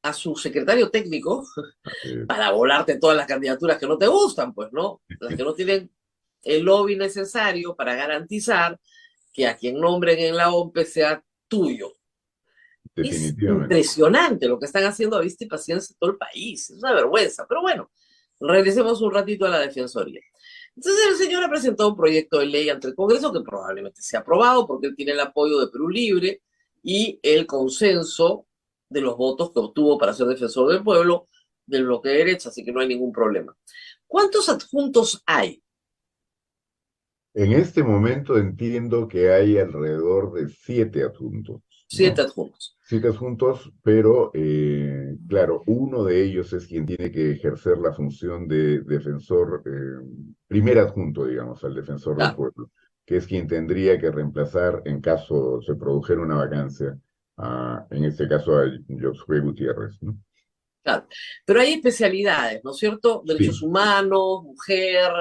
a su secretario técnico Así para volarte todas las candidaturas que no te gustan, pues, ¿no? Las que no tienen el lobby necesario para garantizar que a quien nombren en la OMP sea tuyo. Es definitivamente. impresionante lo que están haciendo a vista y paciencia en todo el país. Es una vergüenza. Pero bueno, regresemos un ratito a la Defensoría. Entonces el señor ha presentado un proyecto de ley ante el Congreso que probablemente sea aprobado porque él tiene el apoyo de Perú Libre y el consenso de los votos que obtuvo para ser defensor del pueblo del bloque de derecha, así que no hay ningún problema. ¿Cuántos adjuntos hay? En este momento entiendo que hay alrededor de 7 adjuntos, 7 ¿no? adjuntos. 7 adjuntos, pero claro, uno de ellos es quien tiene que ejercer la función de defensor, primer adjunto, digamos, al defensor del Claro, pueblo, que es quien tendría que reemplazar en caso se produjera una vacancia, en este caso a Josué Gutiérrez, ¿no? claro. Pero hay especialidades, ¿no es cierto? Derechos Sí, humanos, mujer,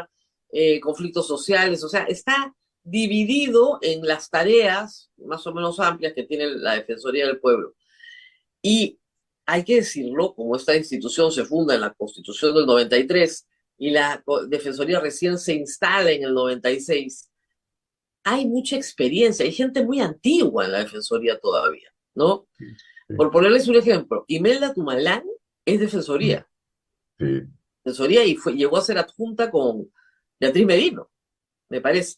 conflictos sociales, o sea, está dividido en las tareas más o menos amplias que tiene la Defensoría del Pueblo. Y hay que decirlo, como esta institución se funda en la Constitución del 93 y la Defensoría recién se instala en el 96, hay mucha experiencia, hay gente muy antigua en la Defensoría todavía, ¿no? sí, sí, Por ponerles un ejemplo, Imelda Tumalán es Defensoría, sí. Defensoría y llegó a ser adjunta con Beatriz Merino, me parece.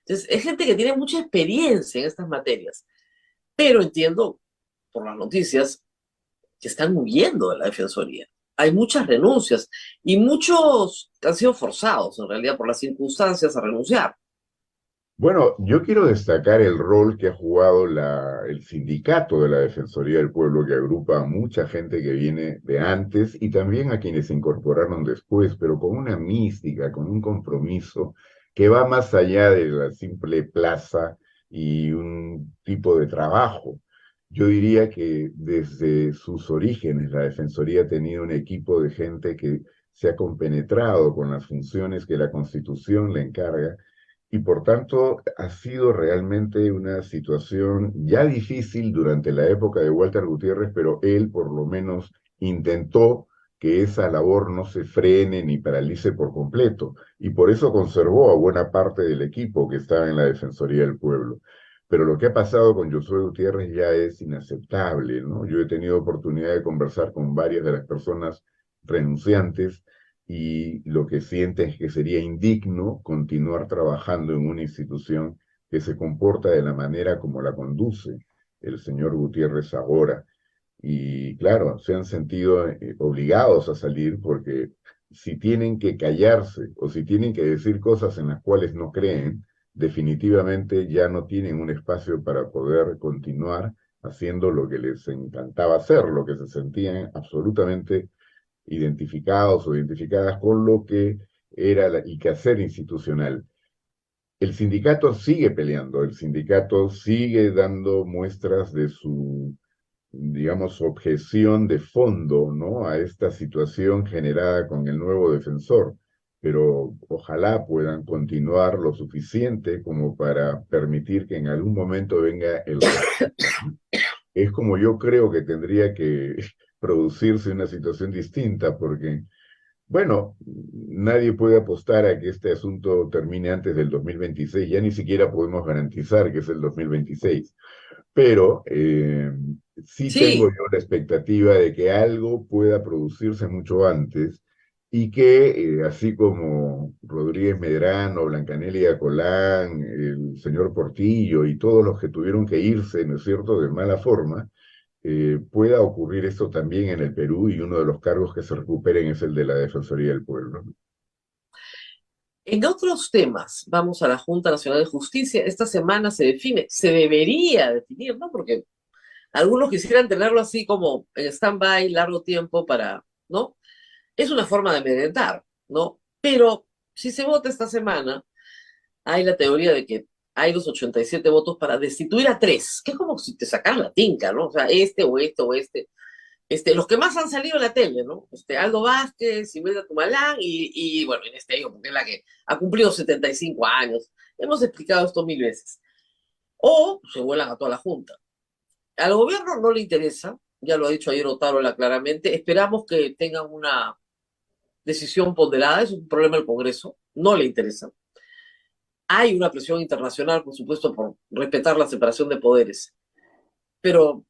Entonces, es gente que tiene mucha experiencia en estas materias, pero entiendo por las noticias que están huyendo de la Defensoría. Hay muchas renuncias y muchos han sido forzados, en realidad, por las circunstancias a renunciar. Bueno, yo quiero destacar el rol que ha jugado el sindicato de la Defensoría del Pueblo, que agrupa a mucha gente que viene de antes y también a quienes se incorporaron después, pero con una mística, con un compromiso que va más allá de la simple plaza y un tipo de trabajo. Yo diría que desde sus orígenes la Defensoría ha tenido un equipo de gente que se ha compenetrado con las funciones que la Constitución le encarga y por tanto ha sido realmente una situación ya difícil durante la época de Walter Gutiérrez, pero él por lo menos intentó que esa labor no se frene ni paralice por completo y por eso conservó a buena parte del equipo que estaba en la Defensoría del Pueblo. Pero lo que ha pasado con Josué Gutiérrez ya es inaceptable, ¿no? Yo he tenido oportunidad de conversar con varias de las personas renunciantes y lo que sienten es que sería indigno continuar trabajando en una institución que se comporta de la manera como la conduce el señor Gutiérrez ahora. Y claro, se han sentido obligados a salir porque si tienen que callarse o si tienen que decir cosas en las cuales no creen, definitivamente ya no tienen un espacio para poder continuar haciendo lo que les encantaba hacer, lo que se sentían absolutamente identificados o identificadas con lo que era el quehacer institucional. El sindicato sigue peleando, el sindicato sigue dando muestras de su, digamos, objeción de fondo, ¿no? A esta situación generada con el nuevo defensor, pero ojalá puedan continuar lo suficiente como para permitir que en algún momento venga el rescate. Es como yo creo que tendría que producirse una situación distinta, porque bueno, nadie puede apostar a que este asunto termine antes del 2026, ya ni siquiera podemos garantizar que es el 2026, pero sí tengo Sí, yo la expectativa de que algo pueda producirse mucho antes y que, así como Rodríguez Medrano, Blancanelia Colán, el señor Portillo y todos los que tuvieron que irse, ¿no es cierto?, de mala forma, pueda ocurrir esto también en el Perú y uno de los cargos que se recuperen es el de la Defensoría del Pueblo. en otros temas, vamos a la Junta Nacional de Justicia, esta semana se define, se debería definir, ¿no? Porque algunos quisieran tenerlo así como en stand-by largo tiempo para, ¿no? Es una forma de amedrentar, ¿no? Pero si se vota esta semana, hay la teoría de que hay los 87 votos para destituir a tres, que es como si te sacan la tinca, ¿no? O sea, este o este o este. Los que más han salido en la tele, ¿no? Aldo Vázquez, Imelda Tumalán y bueno, en este año, porque es la que ha cumplido 75 años. Hemos explicado esto mil veces. O se vuelan a toda la Junta. Al gobierno no le interesa, ya lo ha dicho ayer Otárola claramente, esperamos que tengan una decisión ponderada, es un problema del Congreso, no le interesa. Hay una presión internacional, por supuesto, por respetar la separación de poderes, pero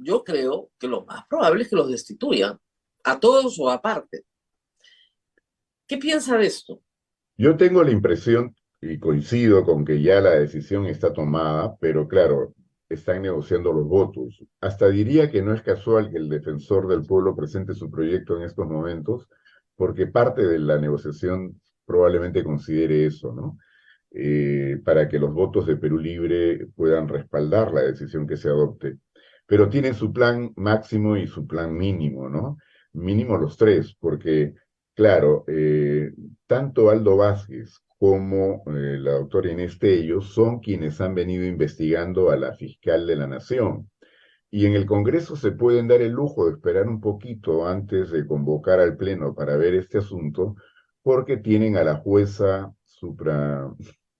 yo creo que lo más probable es que los destituyan, a todos o aparte. ¿Qué piensa de esto? Yo tengo la impresión, y coincido con que ya la decisión está tomada, pero claro, están negociando los votos. Hasta diría que no es casual que el defensor del pueblo presente su proyecto en estos momentos, porque parte de la negociación probablemente considere eso, ¿no? Para que los votos de Perú Libre puedan respaldar la decisión que se adopte. Pero tienen su plan máximo y su plan mínimo, ¿no? Mínimo los tres, porque, claro, tanto Aldo Vázquez como la doctora Inés Tello son quienes han venido investigando a la fiscal de la Nación. Y en el Congreso se pueden dar el lujo de esperar un poquito antes de convocar al Pleno para ver este asunto, porque tienen a la jueza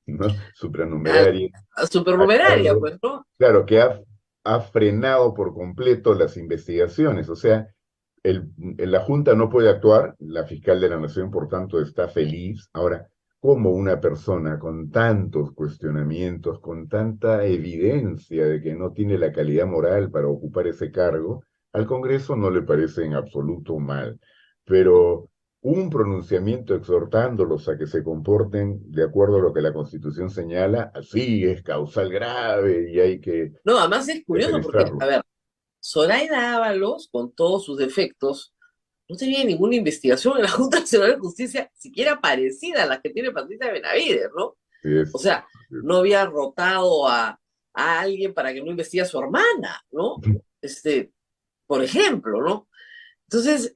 ¿no? A, supranumeraria a a supernumeraria, cargo, pues, ¿no? claro, que ha frenado por completo las investigaciones. O sea, la Junta no puede actuar, la fiscal de la Nación, por tanto, está feliz. Ahora, ¿cómo una persona con tantos cuestionamientos, con tanta evidencia de que no tiene la calidad moral para ocupar ese cargo, al Congreso no le parece en absoluto mal? Pero un pronunciamiento exhortándolos a que se comporten de acuerdo a lo que la Constitución señala, así es causal grave y hay que No, además es curioso porque, a defenestrarlo. ver, Zoraida Ábalos, con todos sus defectos, no tenía ninguna investigación en la Junta Nacional de Justicia, siquiera parecida a la que tiene Patricia Benavides, ¿no? Sí, O sea, sí. no había rotado a alguien para que no investigue a su hermana, ¿no? Por ejemplo, ¿no? Entonces,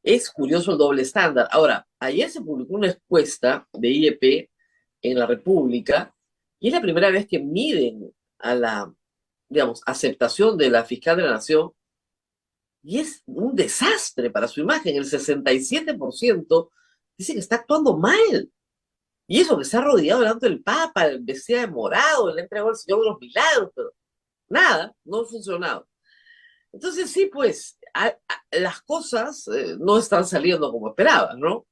es curioso el doble estándar. Ahora, ayer se publicó una encuesta de IEP en la República y es la primera vez que miden a la digamos, aceptación de la fiscal de la Nación, y es un desastre para su imagen. El 67% dice que está actuando mal. Y eso que se ha rodeado delante del Papa, vestida de morado, le ha entregado al Señor de los Milagros, pero nada, no ha funcionado. Entonces sí, pues, las cosas no están saliendo como esperaban, ¿no?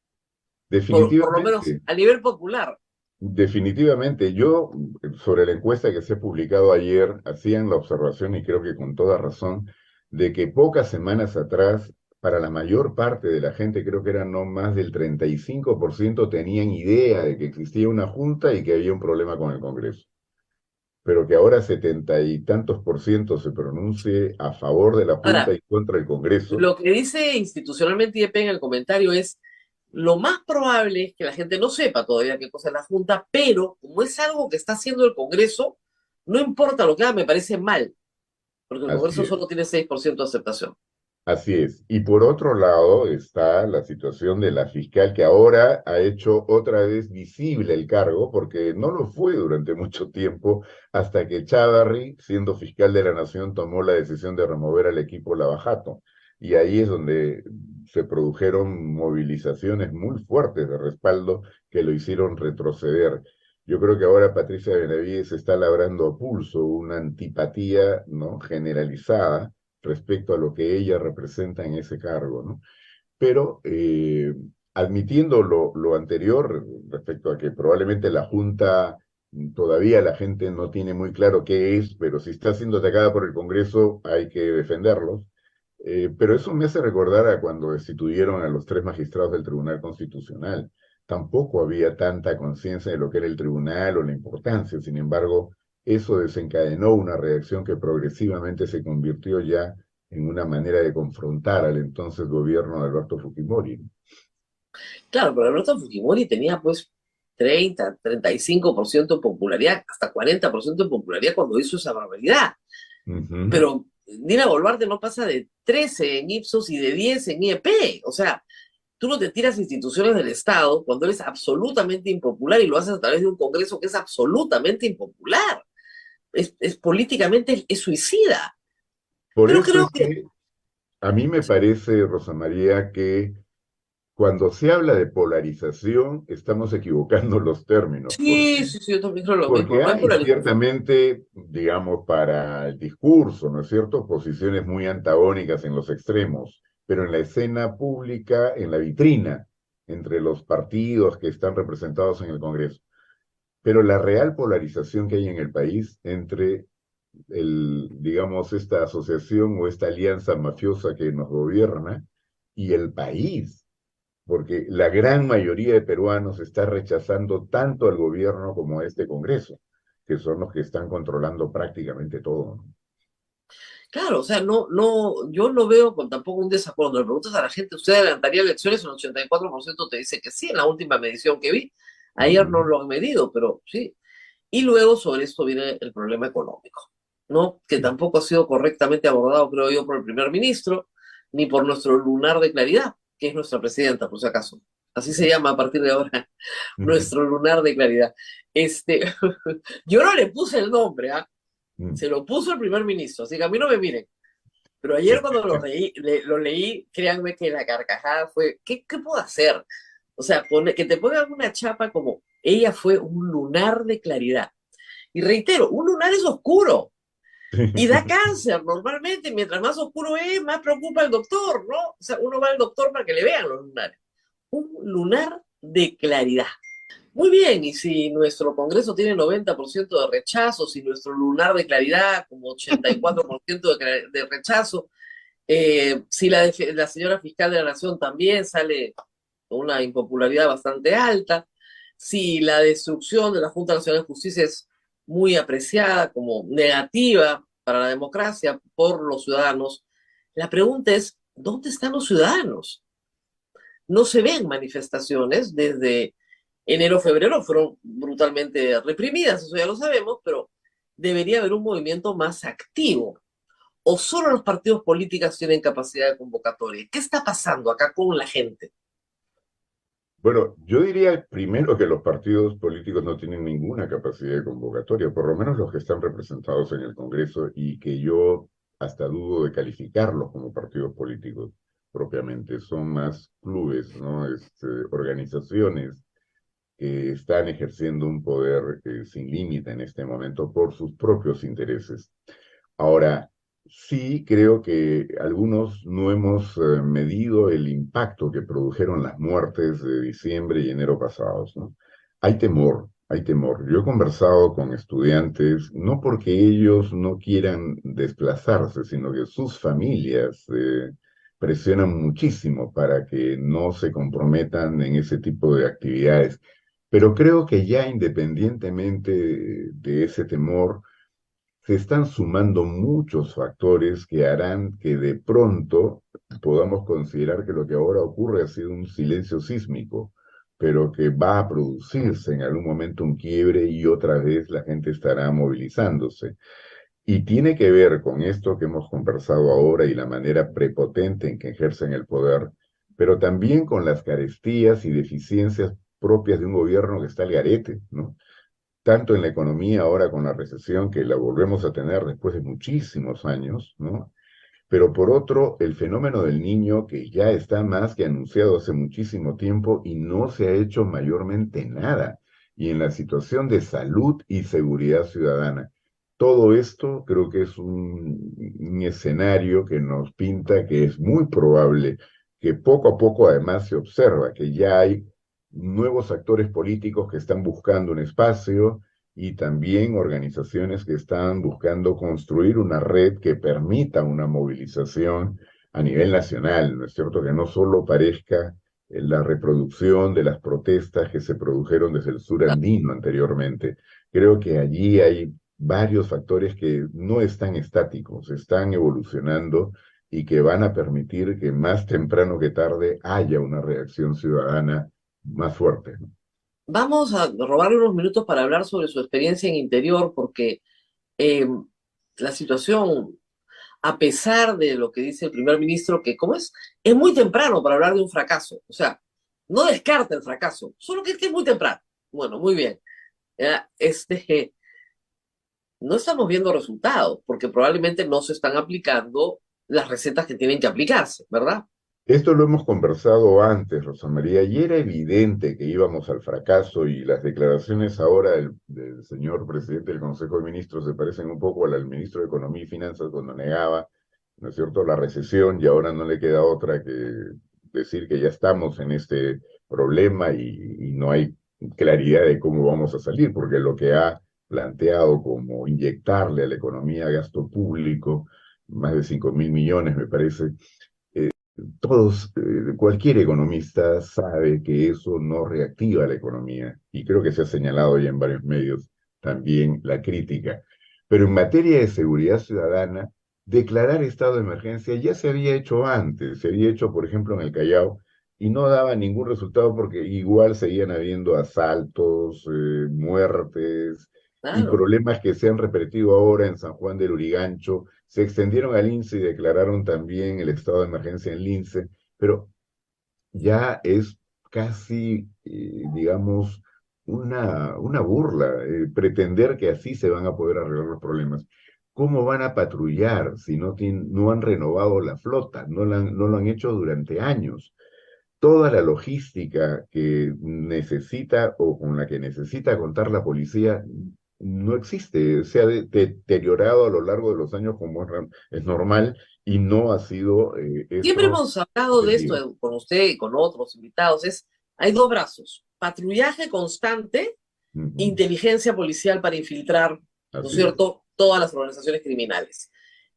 Por lo menos Definitivamente. a nivel popular. Definitivamente, yo sobre la encuesta que se ha publicado ayer, hacían la observación, y creo que con toda razón, de que pocas semanas atrás, para la mayor parte de la gente, creo que eran no más del 35%, tenían idea de que existía una junta y que había un problema con el Congreso. Pero que ahora 70 y tantos% se pronuncie a favor de la junta Ahora, y contra el Congreso. lo que dice institucionalmente IEP en el comentario es, lo más probable es que la gente no sepa todavía qué cosa es la Junta, pero como es algo que está haciendo el Congreso, no importa lo que haga, me parece mal, porque el Así Congreso es. solo tiene 6% de aceptación. Así es. Y por otro lado está la situación de la fiscal que ahora ha hecho otra vez visible el cargo, porque no lo fue durante mucho tiempo, hasta que Chávarri, siendo fiscal de la Nación, tomó la decisión de remover al equipo Lavajato. Y ahí es donde se produjeron movilizaciones muy fuertes de respaldo que lo hicieron retroceder. Yo creo que ahora Patricia Benavides está labrando a pulso una antipatía, ¿no?, generalizada respecto a lo que ella representa en ese cargo, ¿no? Pero admitiendo lo anterior respecto a que probablemente la Junta todavía la gente no tiene muy claro qué es, pero si está siendo atacada por el Congreso hay que defenderlos. Pero eso me hace recordar a cuando destituyeron a los 3 magistrados del Tribunal Constitucional. Tampoco había tanta conciencia de lo que era el tribunal o la importancia. Sin embargo, eso desencadenó una reacción que progresivamente se convirtió ya en una manera de confrontar al entonces gobierno de Alberto Fujimori. Claro, pero Alberto Fujimori tenía pues 30, 35% de popularidad, hasta 40% de popularidad cuando hizo esa barbaridad. Ujú. Pero Dina Boluarte no pasa de 13 en Ipsos y de 10 en IEP. O sea, tú no te tiras instituciones del Estado cuando eres absolutamente impopular y lo haces a través de un Congreso que es absolutamente impopular. Políticamente es suicida. Por Pero eso creo es que que a mí me parece, Rosa María, que cuando se habla de polarización estamos equivocando los términos. ¿Por sí, qué? sí, sí, yo también creo lo mismo. Porque No hay hay polarización. ciertamente, digamos, para el discurso, ¿no es cierto?, posiciones muy antagónicas en los extremos, pero en la escena pública, en la vitrina, entre los partidos que están representados en el Congreso. Pero la real polarización que hay en el país entre digamos, esta asociación o esta alianza mafiosa que nos gobierna y el país, porque la gran mayoría de peruanos está rechazando tanto al gobierno como a este Congreso, que son los que están controlando prácticamente todo, ¿no? Claro, o sea, yo no veo con tampoco un desacuerdo. Le preguntas a la gente, ¿usted adelantaría elecciones? El 84% te dice que sí, en la última medición que vi. Ayer no Ujú. lo han medido, pero sí. Y luego sobre esto viene el problema económico, ¿no? Que tampoco ha sido correctamente abordado, creo yo, por el primer ministro, ni por nuestro lunar de claridad, que es nuestra presidenta, por si acaso. Así se llama a partir de ahora, nuestro lunar de claridad. Este, yo no le puse el nombre, ¿ah? Se lo puso el primer ministro, así que a mí no me miren. Pero ayer cuando lo leí, créanme que la carcajada fue, ¿qué puedo hacer? O sea, que te pongan una chapa como, ella fue un lunar de claridad. Y reitero, un lunar es oscuro y da cáncer normalmente. Mientras más oscuro es, más preocupa el doctor, ¿no? O sea, uno va al doctor para que le vean los lunares. Un lunar de claridad. Muy bien, y si nuestro Congreso tiene 90% de rechazo, si nuestro lunar de claridad como 84% de rechazo, si la señora fiscal de la Nación también sale con una impopularidad bastante alta, si la destrucción de la Junta Nacional de Justicia es muy apreciada como negativa para la democracia por los ciudadanos, la pregunta es, ¿dónde están los ciudadanos? No se ven manifestaciones desde enero, febrero, fueron brutalmente reprimidas, eso ya lo sabemos, pero debería haber un movimiento más activo. ¿O solo los partidos políticos tienen capacidad de convocatoria? ¿Qué está pasando acá con la gente? Bueno, yo diría primero que los partidos políticos no tienen ninguna capacidad de convocatoria, por lo menos los que están representados en el Congreso, y que yo hasta dudo de calificarlos como partidos políticos propiamente. Son más clubes, ¿no? Organizaciones que están ejerciendo un poder sin límite en este momento por sus propios intereses. Ahora, sí creo que algunos no hemos medido el impacto que produjeron las muertes de diciembre y enero pasados, ¿no? Hay temor, hay temor. Yo he conversado con estudiantes, no porque ellos no quieran desplazarse, sino que sus familias presionan muchísimo para que no se comprometan en ese tipo de actividades. Pero creo que ya independientemente de ese temor, se están sumando muchos factores que harán que de pronto podamos considerar que lo que ahora ocurre ha sido un silencio sísmico, pero que va a producirse en algún momento un quiebre y otra vez la gente estará movilizándose. Y tiene que ver con esto que hemos conversado ahora y la manera prepotente en que ejercen el poder, pero también con las carestías y deficiencias propias de un gobierno que está al garete, ¿no? Tanto en la economía ahora con la recesión, que la volvemos a tener después de muchísimos años, ¿no? Pero por otro, el fenómeno del niño que ya está más que anunciado hace muchísimo tiempo y no se ha hecho mayormente nada. Y en la situación de salud y seguridad ciudadana. Todo esto creo que es un escenario que nos pinta que es muy probable que poco a poco además se observa que ya hay nuevos actores políticos que están buscando un espacio y también organizaciones que están buscando construir una red que permita una movilización a nivel nacional, ¿no es cierto? Que no solo parezca la reproducción de las protestas que se produjeron desde el sur andino anteriormente. Creo que allí hay varios factores que no están estáticos, están evolucionando y que van a permitir que más temprano que tarde haya una reacción ciudadana más fuerte, ¿no? Vamos a robarle unos minutos para hablar sobre su experiencia en Interior, porque eh, la situación, a pesar de lo que dice el primer ministro, que como es muy temprano para hablar de un fracaso. O sea, no descarta el fracaso, solo que es muy temprano. Bueno, muy bien. No estamos viendo resultados, porque probablemente no se están aplicando las recetas que tienen que aplicarse, ¿verdad? Esto lo hemos conversado antes, Rosa María, y era evidente que íbamos al fracaso y las declaraciones ahora del señor presidente del Consejo de Ministros se parecen un poco a las del ministro de Economía y Finanzas cuando negaba, ¿no es cierto?, la recesión y ahora no le queda otra que decir que ya estamos en este problema y no hay claridad de cómo vamos a salir, porque lo que ha planteado como inyectarle a la economía gasto público, más de 5.000 millones me parece, todos, cualquier economista sabe que eso no reactiva la economía y creo que se ha señalado ya en varios medios también la crítica. Pero en materia de seguridad ciudadana, declarar estado de emergencia ya se había hecho antes, se había hecho, por ejemplo, en el Callao y no daba ningún resultado porque igual seguían habiendo asaltos, muertes y Claro. problemas que se han repetido ahora en San Juan del Urigancho. Se extendieron al INSE y declararon también el estado de emergencia en el INSE, pero ya es casi, digamos, una burla pretender que así se van a poder arreglar los problemas. ¿Cómo van a patrullar si no han renovado la flota? No lo han hecho durante años. Toda la logística que necesita o con la que necesita contar la policía no existe, se ha deteriorado a lo largo de los años como es normal y no ha sido Siempre esto hemos hablado de efectivo. esto con usted y con otros invitados. Hay dos brazos: patrullaje constante, Ujú. inteligencia policial para infiltrar, ¿no es Así es, cierto?, todas las organizaciones criminales.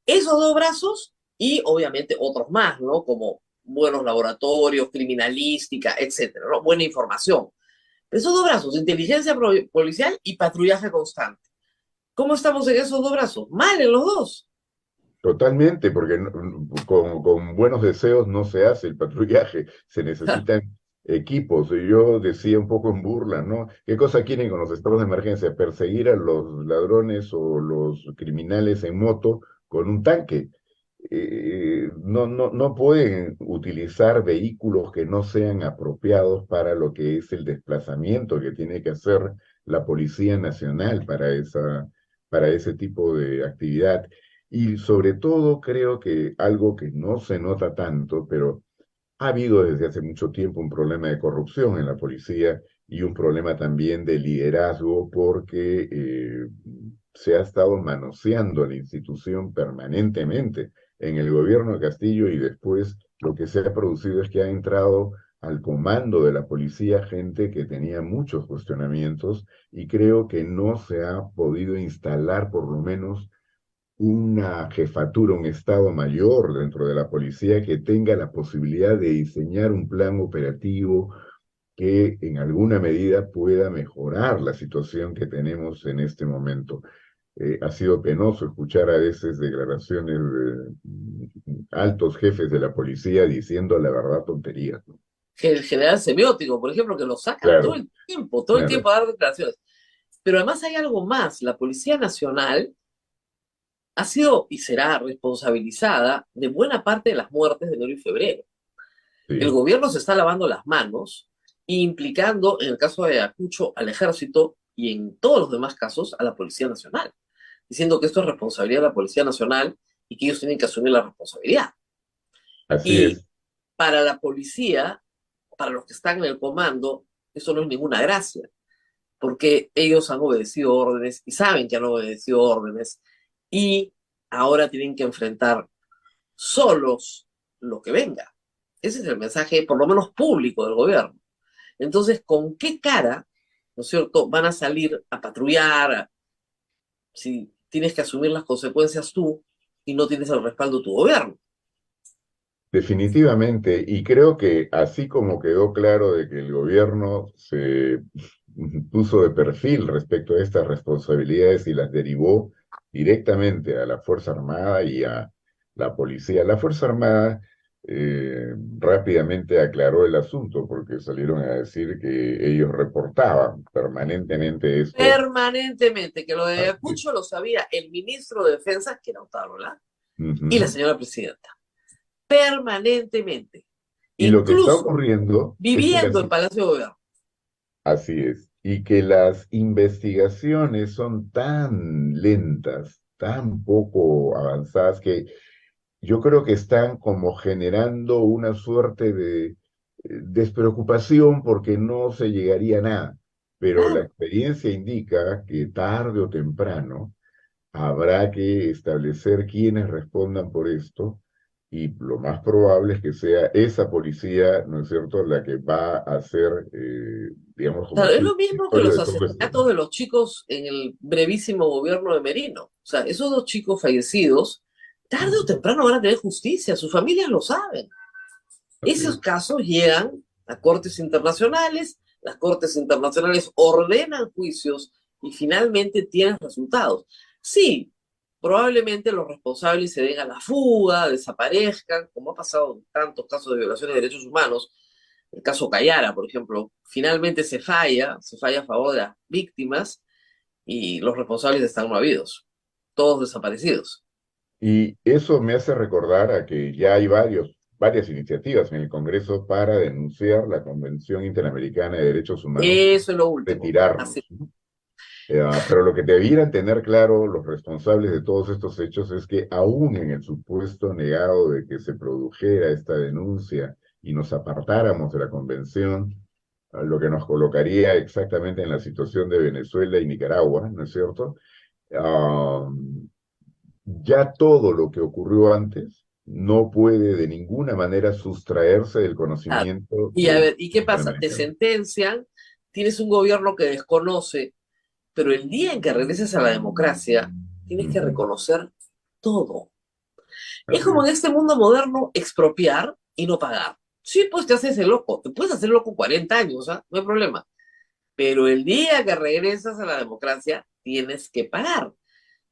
Esos dos brazos y obviamente otros más, ¿no? Como buenos laboratorios, criminalística, etcétera, ¿no? Buena información. Esos dos brazos, inteligencia policial y patrullaje constante. ¿Cómo estamos en esos dos brazos? Mal en los dos. totalmente, porque con buenos deseos no se hace el patrullaje, se necesitan equipos. Y yo decía un poco en burla, ¿no? ¿Qué cosa quieren con los estados de emergencia? Perseguir a los ladrones o los criminales en moto con un tanque. no pueden utilizar vehículos que no sean apropiados para lo que es el desplazamiento que tiene que hacer la Policía Nacional para ese tipo de actividad. Y sobre todo creo que algo que no se nota tanto, pero ha habido desde hace mucho tiempo un problema de corrupción en la policía y un problema también de liderazgo porque se ha estado manoseando la institución permanentemente en el gobierno de Castillo y después lo que se ha producido es que ha entrado al comando de la policía gente que tenía muchos cuestionamientos y creo que no se ha podido instalar por lo menos una jefatura, un estado mayor dentro de la policía que tenga la posibilidad de diseñar un plan operativo que en alguna medida pueda mejorar la situación que tenemos en este momento. Ha sido penoso escuchar a veces declaraciones de altos jefes de la policía diciendo la verdad tonterías, ¿no? Que el general Semiótico, por ejemplo, que lo sacan Claro, todo el claro, tiempo a dar declaraciones. Pero además hay algo más, la Policía Nacional ha sido y será responsabilizada de buena parte de las muertes de enero y febrero. El sí, gobierno se está lavando las manos, implicando, en el caso de Ayacucho, al ejército y en todos los demás casos a la Policía Nacional, diciendo que esto es responsabilidad de la Policía Nacional y que ellos tienen que asumir la responsabilidad. así Y es. para la policía, para los que están en el comando, eso no es ninguna gracia, porque ellos han obedecido órdenes y saben que han obedecido órdenes y ahora tienen que enfrentar solos lo que venga. Ese es el mensaje, por lo menos público, del gobierno. Entonces, ¿con qué cara, no es cierto, van a salir a patrullar si tienes que asumir las consecuencias tú y no tienes el respaldo de tu gobierno? Definitivamente, y creo que así como quedó claro de que el gobierno se puso de perfil respecto a estas responsabilidades y las derivó directamente a la Fuerza Armada y a la policía. La Fuerza Armada rápidamente aclaró el asunto porque salieron a decir que ellos reportaban permanentemente esto. Permanentemente, que lo de Ayacucho lo sabía el ministro de Defensa, que era Otárola, y la Ujú. señora presidenta. Permanentemente. Y lo que está Incluso ocurriendo es que viviendo en Palacio de Gobierno. así es. Y que las investigaciones son tan lentas, tan poco avanzadas, que yo creo que están como generando una suerte de despreocupación porque no se llegaría a nada. Pero la Claro. experiencia indica que tarde o temprano habrá que establecer quiénes respondan por esto y lo más probable es que sea esa policía, ¿no es cierto?, la que va a ser, digamos, como Claro, es chivo lo mismo que expiatorio los de todo esto, asesinatos ¿no? de los chicos en el brevísimo gobierno de Merino. O sea, esos dos chicos fallecidos, tarde o Ujú. temprano van a tener justicia, sus familias lo saben. Así Esos es. casos llegan a cortes internacionales, las cortes internacionales ordenan juicios y finalmente tienen resultados. Sí, probablemente los responsables se den a la fuga, desaparezcan, como ha pasado en tantos casos de violaciones de derechos humanos. El caso Cayara, por ejemplo, finalmente se falla a favor de las víctimas y los responsables están no habidos, todos desaparecidos. Y eso me hace recordar a que ya hay varias iniciativas en el Congreso para denunciar la Convención Interamericana de Derechos Humanos y Eso es lo último. Así, retirarnos, ¿no? Pero lo que debieran tener claro los responsables de todos estos hechos es que aún en el supuesto negado de que se produjera esta denuncia y nos apartáramos de la convención, lo que nos colocaría exactamente en la situación de Venezuela y Nicaragua, ¿no es cierto? Ah, ya todo lo que ocurrió antes no puede de ninguna manera sustraerse del ah, conocimiento y a del ver, ¿y qué pasa? Te Interamericano. sentencian, tienes un gobierno que desconoce, pero el día en que regreses a la democracia, tienes que Ujú. reconocer todo. Es Así como es, en este mundo moderno expropiar y no pagar. Sí, pues te haces el loco, te puedes hacer loco 40 años, ¿ah? No hay problema. Pero el día que regresas a la democracia, tienes que pagar,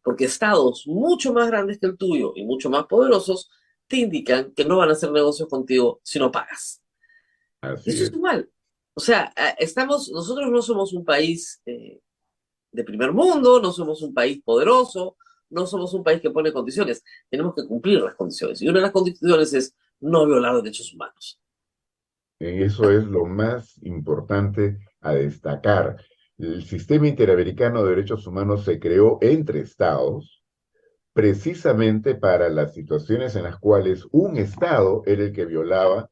porque estados mucho más grandes que el tuyo y mucho más poderosos te indican que no van a hacer negocios contigo si no pagas. Y así eso es es. igual. O sea, nosotros no somos un país de primer mundo, no somos un país poderoso, no somos un país que pone condiciones, tenemos que cumplir las condiciones. Y una de las condiciones es no violar derechos humanos. Eso es lo más importante a destacar. El sistema interamericano de derechos humanos se creó entre estados precisamente para las situaciones en las cuales un estado era el que violaba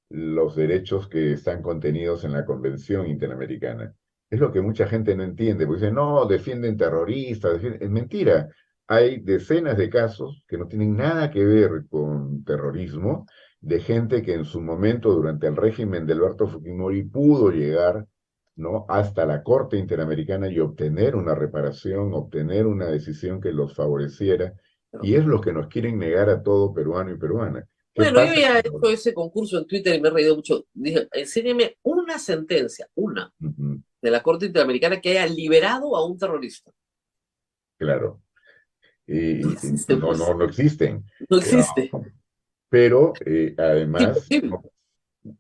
los derechos que están contenidos en la Convención Interamericana. Es lo que mucha gente no entiende, porque dicen, no, defienden terroristas, Es mentira. Hay decenas de casos que no tienen nada que ver con terrorismo, de gente que en su momento, durante el régimen de Alberto Fujimori, pudo llegar, ¿no?, hasta la Corte Interamericana y obtener una reparación, obtener una decisión que los favoreciera, y es lo que nos quieren negar a todo peruano y peruana. ¿Qué Bueno, yo pasa? ya he hecho ese concurso en Twitter y me he reído mucho. Dije, enséñeme una sentencia, una, Ujú, de la Corte Interamericana que haya liberado a un terrorista. claro. No existe, No, pues. no existen. No Pero, existe. Es además, imposible,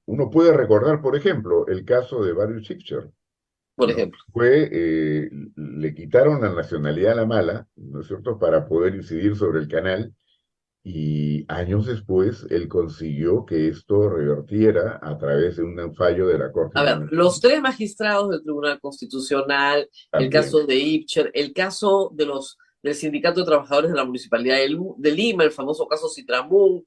uno puede recordar, por ejemplo, el caso de Barry Shipcher, por ¿no? ejemplo. Le quitaron la nacionalidad a la mala, ¿no es cierto?, para poder incidir sobre el canal, y años después él consiguió que esto revertiera a través de un fallo de la Corte A ver, los Internacional tres magistrados del Tribunal Constitucional, el también. caso de Ipcher, el caso del Sindicato de Trabajadores de la Municipalidad de Lima, el famoso caso Citramún,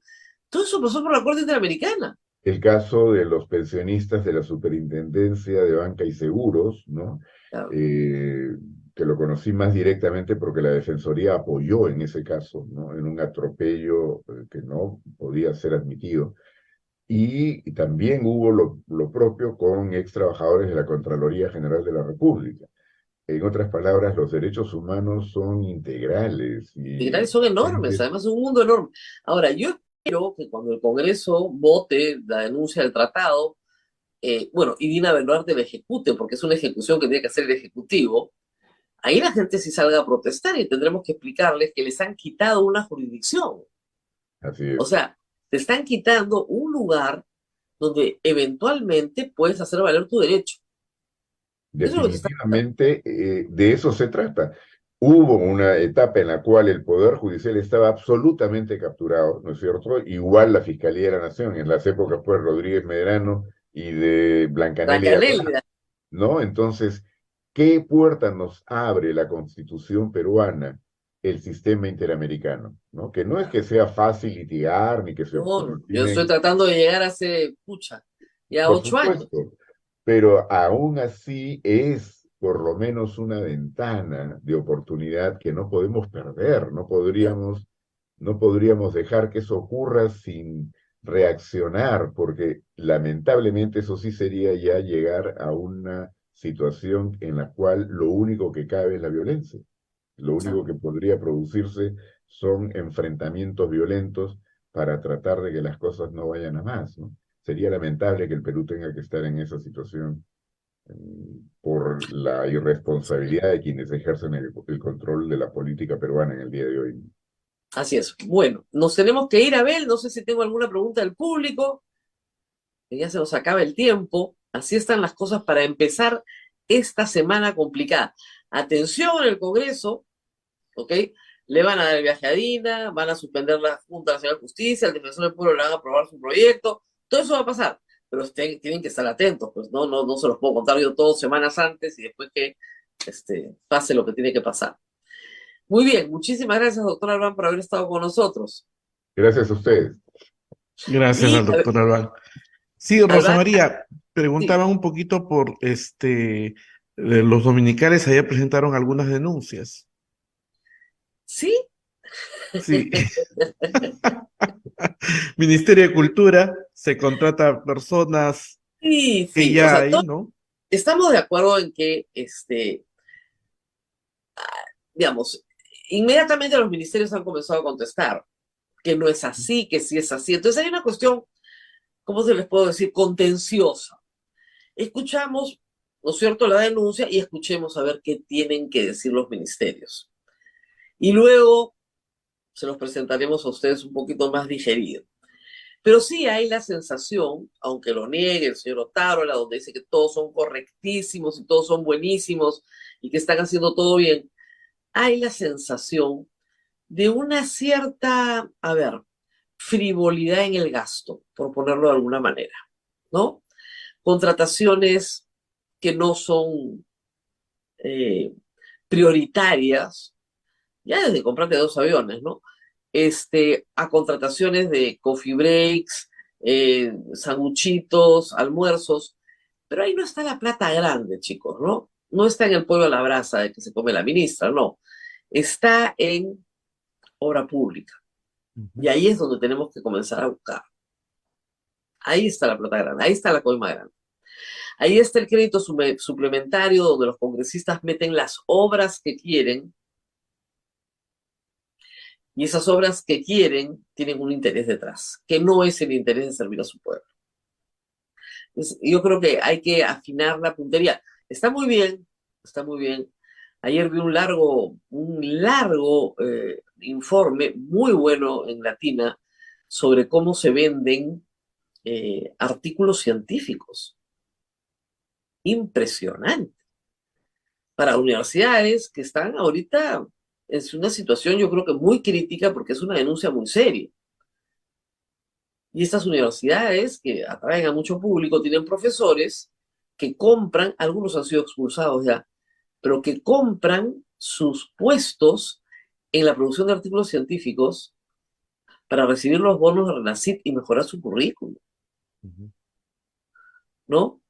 todo eso pasó por la Corte Interamericana. El caso de los pensionistas de la Superintendencia de Banca y Seguros, ¿no? Claro. Eh, que lo conocí más directamente porque la Defensoría apoyó en ese caso, ¿no?, en un atropello que no podía ser admitido. Y también hubo lo propio con ex trabajadores de la Contraloría General de la República. En otras palabras, los derechos humanos son integrales y Integrales son enormes, gente, además es un mundo enorme. Ahora, yo espero que cuando el Congreso vote la denuncia del tratado, bueno, y Dina Boluarte la ejecute, porque es una ejecución que tiene que hacer el Ejecutivo, ahí la gente sí salga a protestar y tendremos que explicarles que les han quitado una jurisdicción. así O es. sea, te están quitando un lugar donde eventualmente puedes hacer valer tu derecho. Eso es lo que te están quitando. Definitivamente, de eso se trata. Hubo una etapa en la cual el Poder Judicial estaba absolutamente capturado, ¿no es cierto? Igual la Fiscalía de la Nación, en las épocas pues Rodríguez Medrano y de Blancanelli Blanca Guzmán, Nélida, ¿no? Entonces, ¿qué puerta nos abre la Constitución peruana? El sistema interamericano, ¿no? Que no es que sea fácil litigar, ni que se no, yo estoy tienen, tratando de llegar hace, pucha, ya por 8 años. supuesto, pero aún así es por lo menos una ventana de oportunidad que no podemos perder, no podríamos dejar que eso ocurra sin reaccionar, porque lamentablemente eso sí sería ya llegar a una situación en la cual lo único que cabe es la violencia. Lo único que podría producirse son enfrentamientos violentos para tratar de que las cosas no vayan a más, ¿no? Sería lamentable que el Perú tenga que estar en esa situación por la irresponsabilidad de quienes ejercen el control de la política peruana en el día de hoy. Así es. Bueno, nos tenemos que ir a ver, no sé si tengo alguna pregunta del público, que ya se nos acaba el tiempo. Así están las cosas para empezar esta semana complicada. Atención en el Congreso, ¿ok? Le van a dar el viaje a Dina, van a suspender la Junta Nacional de Justicia, el Defensor del Pueblo le van a aprobar su proyecto, todo eso va a pasar, pero tienen que estar atentos, pues no se los puedo contar yo todos semanas antes y después que pase lo que tiene que pasar. Muy bien, muchísimas gracias, doctor Albán, por haber estado con nosotros. Gracias a ustedes. Gracias Y, al doctor Albán. Sí, Rosa Albán, María, sí, preguntaban un poquito por los dominicales allá presentaron algunas denuncias. sí, Sí, Ministerio de Cultura se contrata a personas sí, que sí, o ya sea, hay, ¿no? estamos de acuerdo en que, digamos, inmediatamente los ministerios han comenzado a contestar que no es así, que sí es así. Entonces hay una cuestión, ¿cómo se les puedo decir? Contenciosa. Escuchamos, ¿no es cierto?, la denuncia y escuchemos a ver qué tienen que decir los ministerios. Y luego se los presentaremos a ustedes un poquito más digerido. Pero sí hay la sensación, aunque lo niegue el señor Otárola, donde dice que todos son correctísimos y todos son buenísimos y que están haciendo todo bien, hay la sensación de una cierta, a ver, frivolidad en el gasto, por ponerlo de alguna manera, ¿no? Contrataciones que no son prioritarias, ya desde comprarte 2 aviones, ¿no? A contrataciones de coffee breaks, sanguchitos, almuerzos, pero ahí no está la plata grande, chicos, ¿no? No está en el pollo a la brasa de que se come la ministra, no. Está en obra pública. Y ahí es donde tenemos que comenzar a buscar. Ahí está la plata grande, ahí está la coima grande. Ahí está el crédito suplementario donde los congresistas meten las obras que quieren y esas obras que quieren tienen un interés detrás, que no es el interés de servir a su pueblo. Entonces, yo creo que hay que afinar la puntería. Está muy bien, está muy bien. Ayer vi un largo informe muy bueno en Latina sobre cómo se venden artículos científicos. Impresionante. Para universidades que están ahorita en una situación yo creo que muy crítica porque es una denuncia muy seria. Y estas universidades que atraen a mucho público tienen profesores que compran, algunos han sido expulsados ya, pero que compran sus puestos en la producción de artículos científicos para recibir los bonos de RENACYT y mejorar su currículum, ¿no?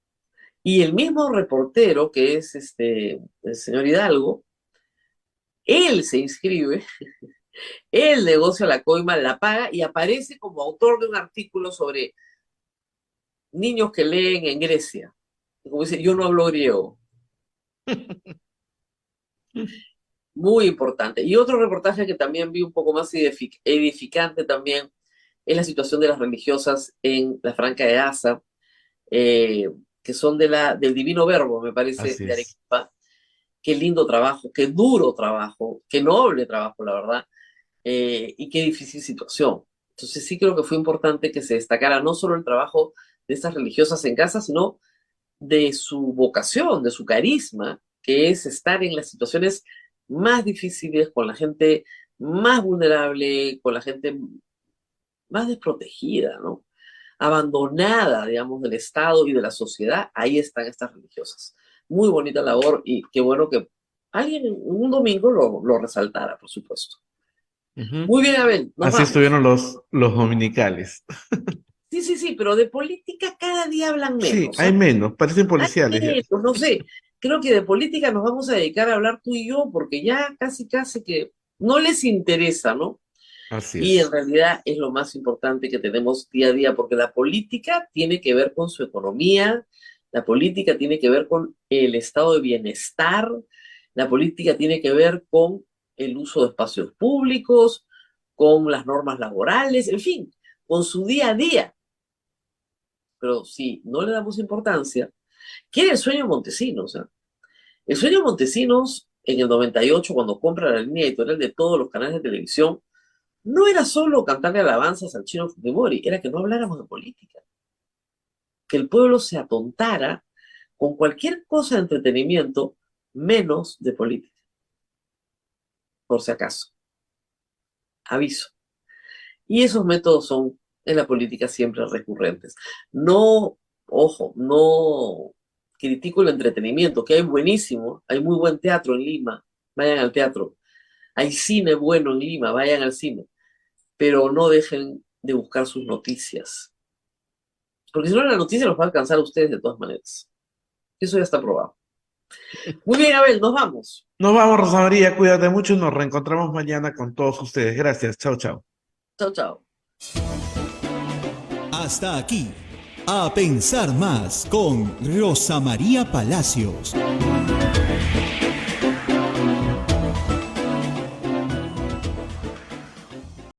Y el mismo reportero, que es el señor Hidalgo, él se inscribe, él negocia la coima, la paga y aparece como autor de un artículo sobre niños que leen en Grecia. Como dice, yo no hablo griego. Muy importante. Y otro reportaje que también vi un poco más edificante también es la situación de las religiosas en la Franja de Gaza, que son del Divino Verbo, me parece, Así de es. Arequipa. Qué lindo trabajo, qué duro trabajo, qué noble trabajo, la verdad, y qué difícil situación. Entonces sí creo que fue importante que se destacara no solo el trabajo de estas religiosas en casa, sino de su vocación, de su carisma, que es estar en las situaciones más difíciles, con la gente más vulnerable, con la gente más desprotegida, ¿no? Abandonada, digamos, del Estado y de la sociedad. Ahí están estas religiosas. Muy bonita labor y qué bueno que alguien un domingo lo resaltara, por supuesto. Muy bien, Abel, nos Así vamos. estuvieron los dominicales. Sí, sí, sí, pero de política cada día hablan Sí, menos, hay ¿ah? menos, parecen Hay policiales ya. menos, no sé. Creo que de política nos vamos a dedicar a hablar tú y yo porque ya casi, casi que no les interesa, ¿no? Así Y en es. realidad es lo más importante que tenemos día a día, porque la política tiene que ver con su economía, la política tiene que ver con el estado de bienestar, la política tiene que ver con el uso de espacios públicos, con las normas laborales, en fin, con su día a día. Pero si no le damos importancia, ¿qué es el sueño Montesinos? El sueño Montesinos, en el 98, cuando compra la línea editorial de todos los canales de televisión, no era solo cantarle alabanzas al chino Fujimori, era que no habláramos de política. Que el pueblo se atontara con cualquier cosa de entretenimiento, menos de política. Por si acaso. Aviso. Y esos métodos son en la política siempre recurrentes. No, ojo, no critico el entretenimiento, que hay buenísimo, hay muy buen teatro en Lima, vayan al teatro. Hay cine bueno en Lima, vayan al cine. Pero no dejen de buscar sus noticias. Porque si no, la noticia los va a alcanzar a ustedes de todas maneras. Eso ya está probado. Muy bien, Abel, nos vamos. Nos vamos, Rosa María, cuídate mucho y nos reencontramos mañana con todos ustedes. Gracias, chao, chao. Chao, chao. Hasta aquí, A Pensar Más con Rosa María Palacios.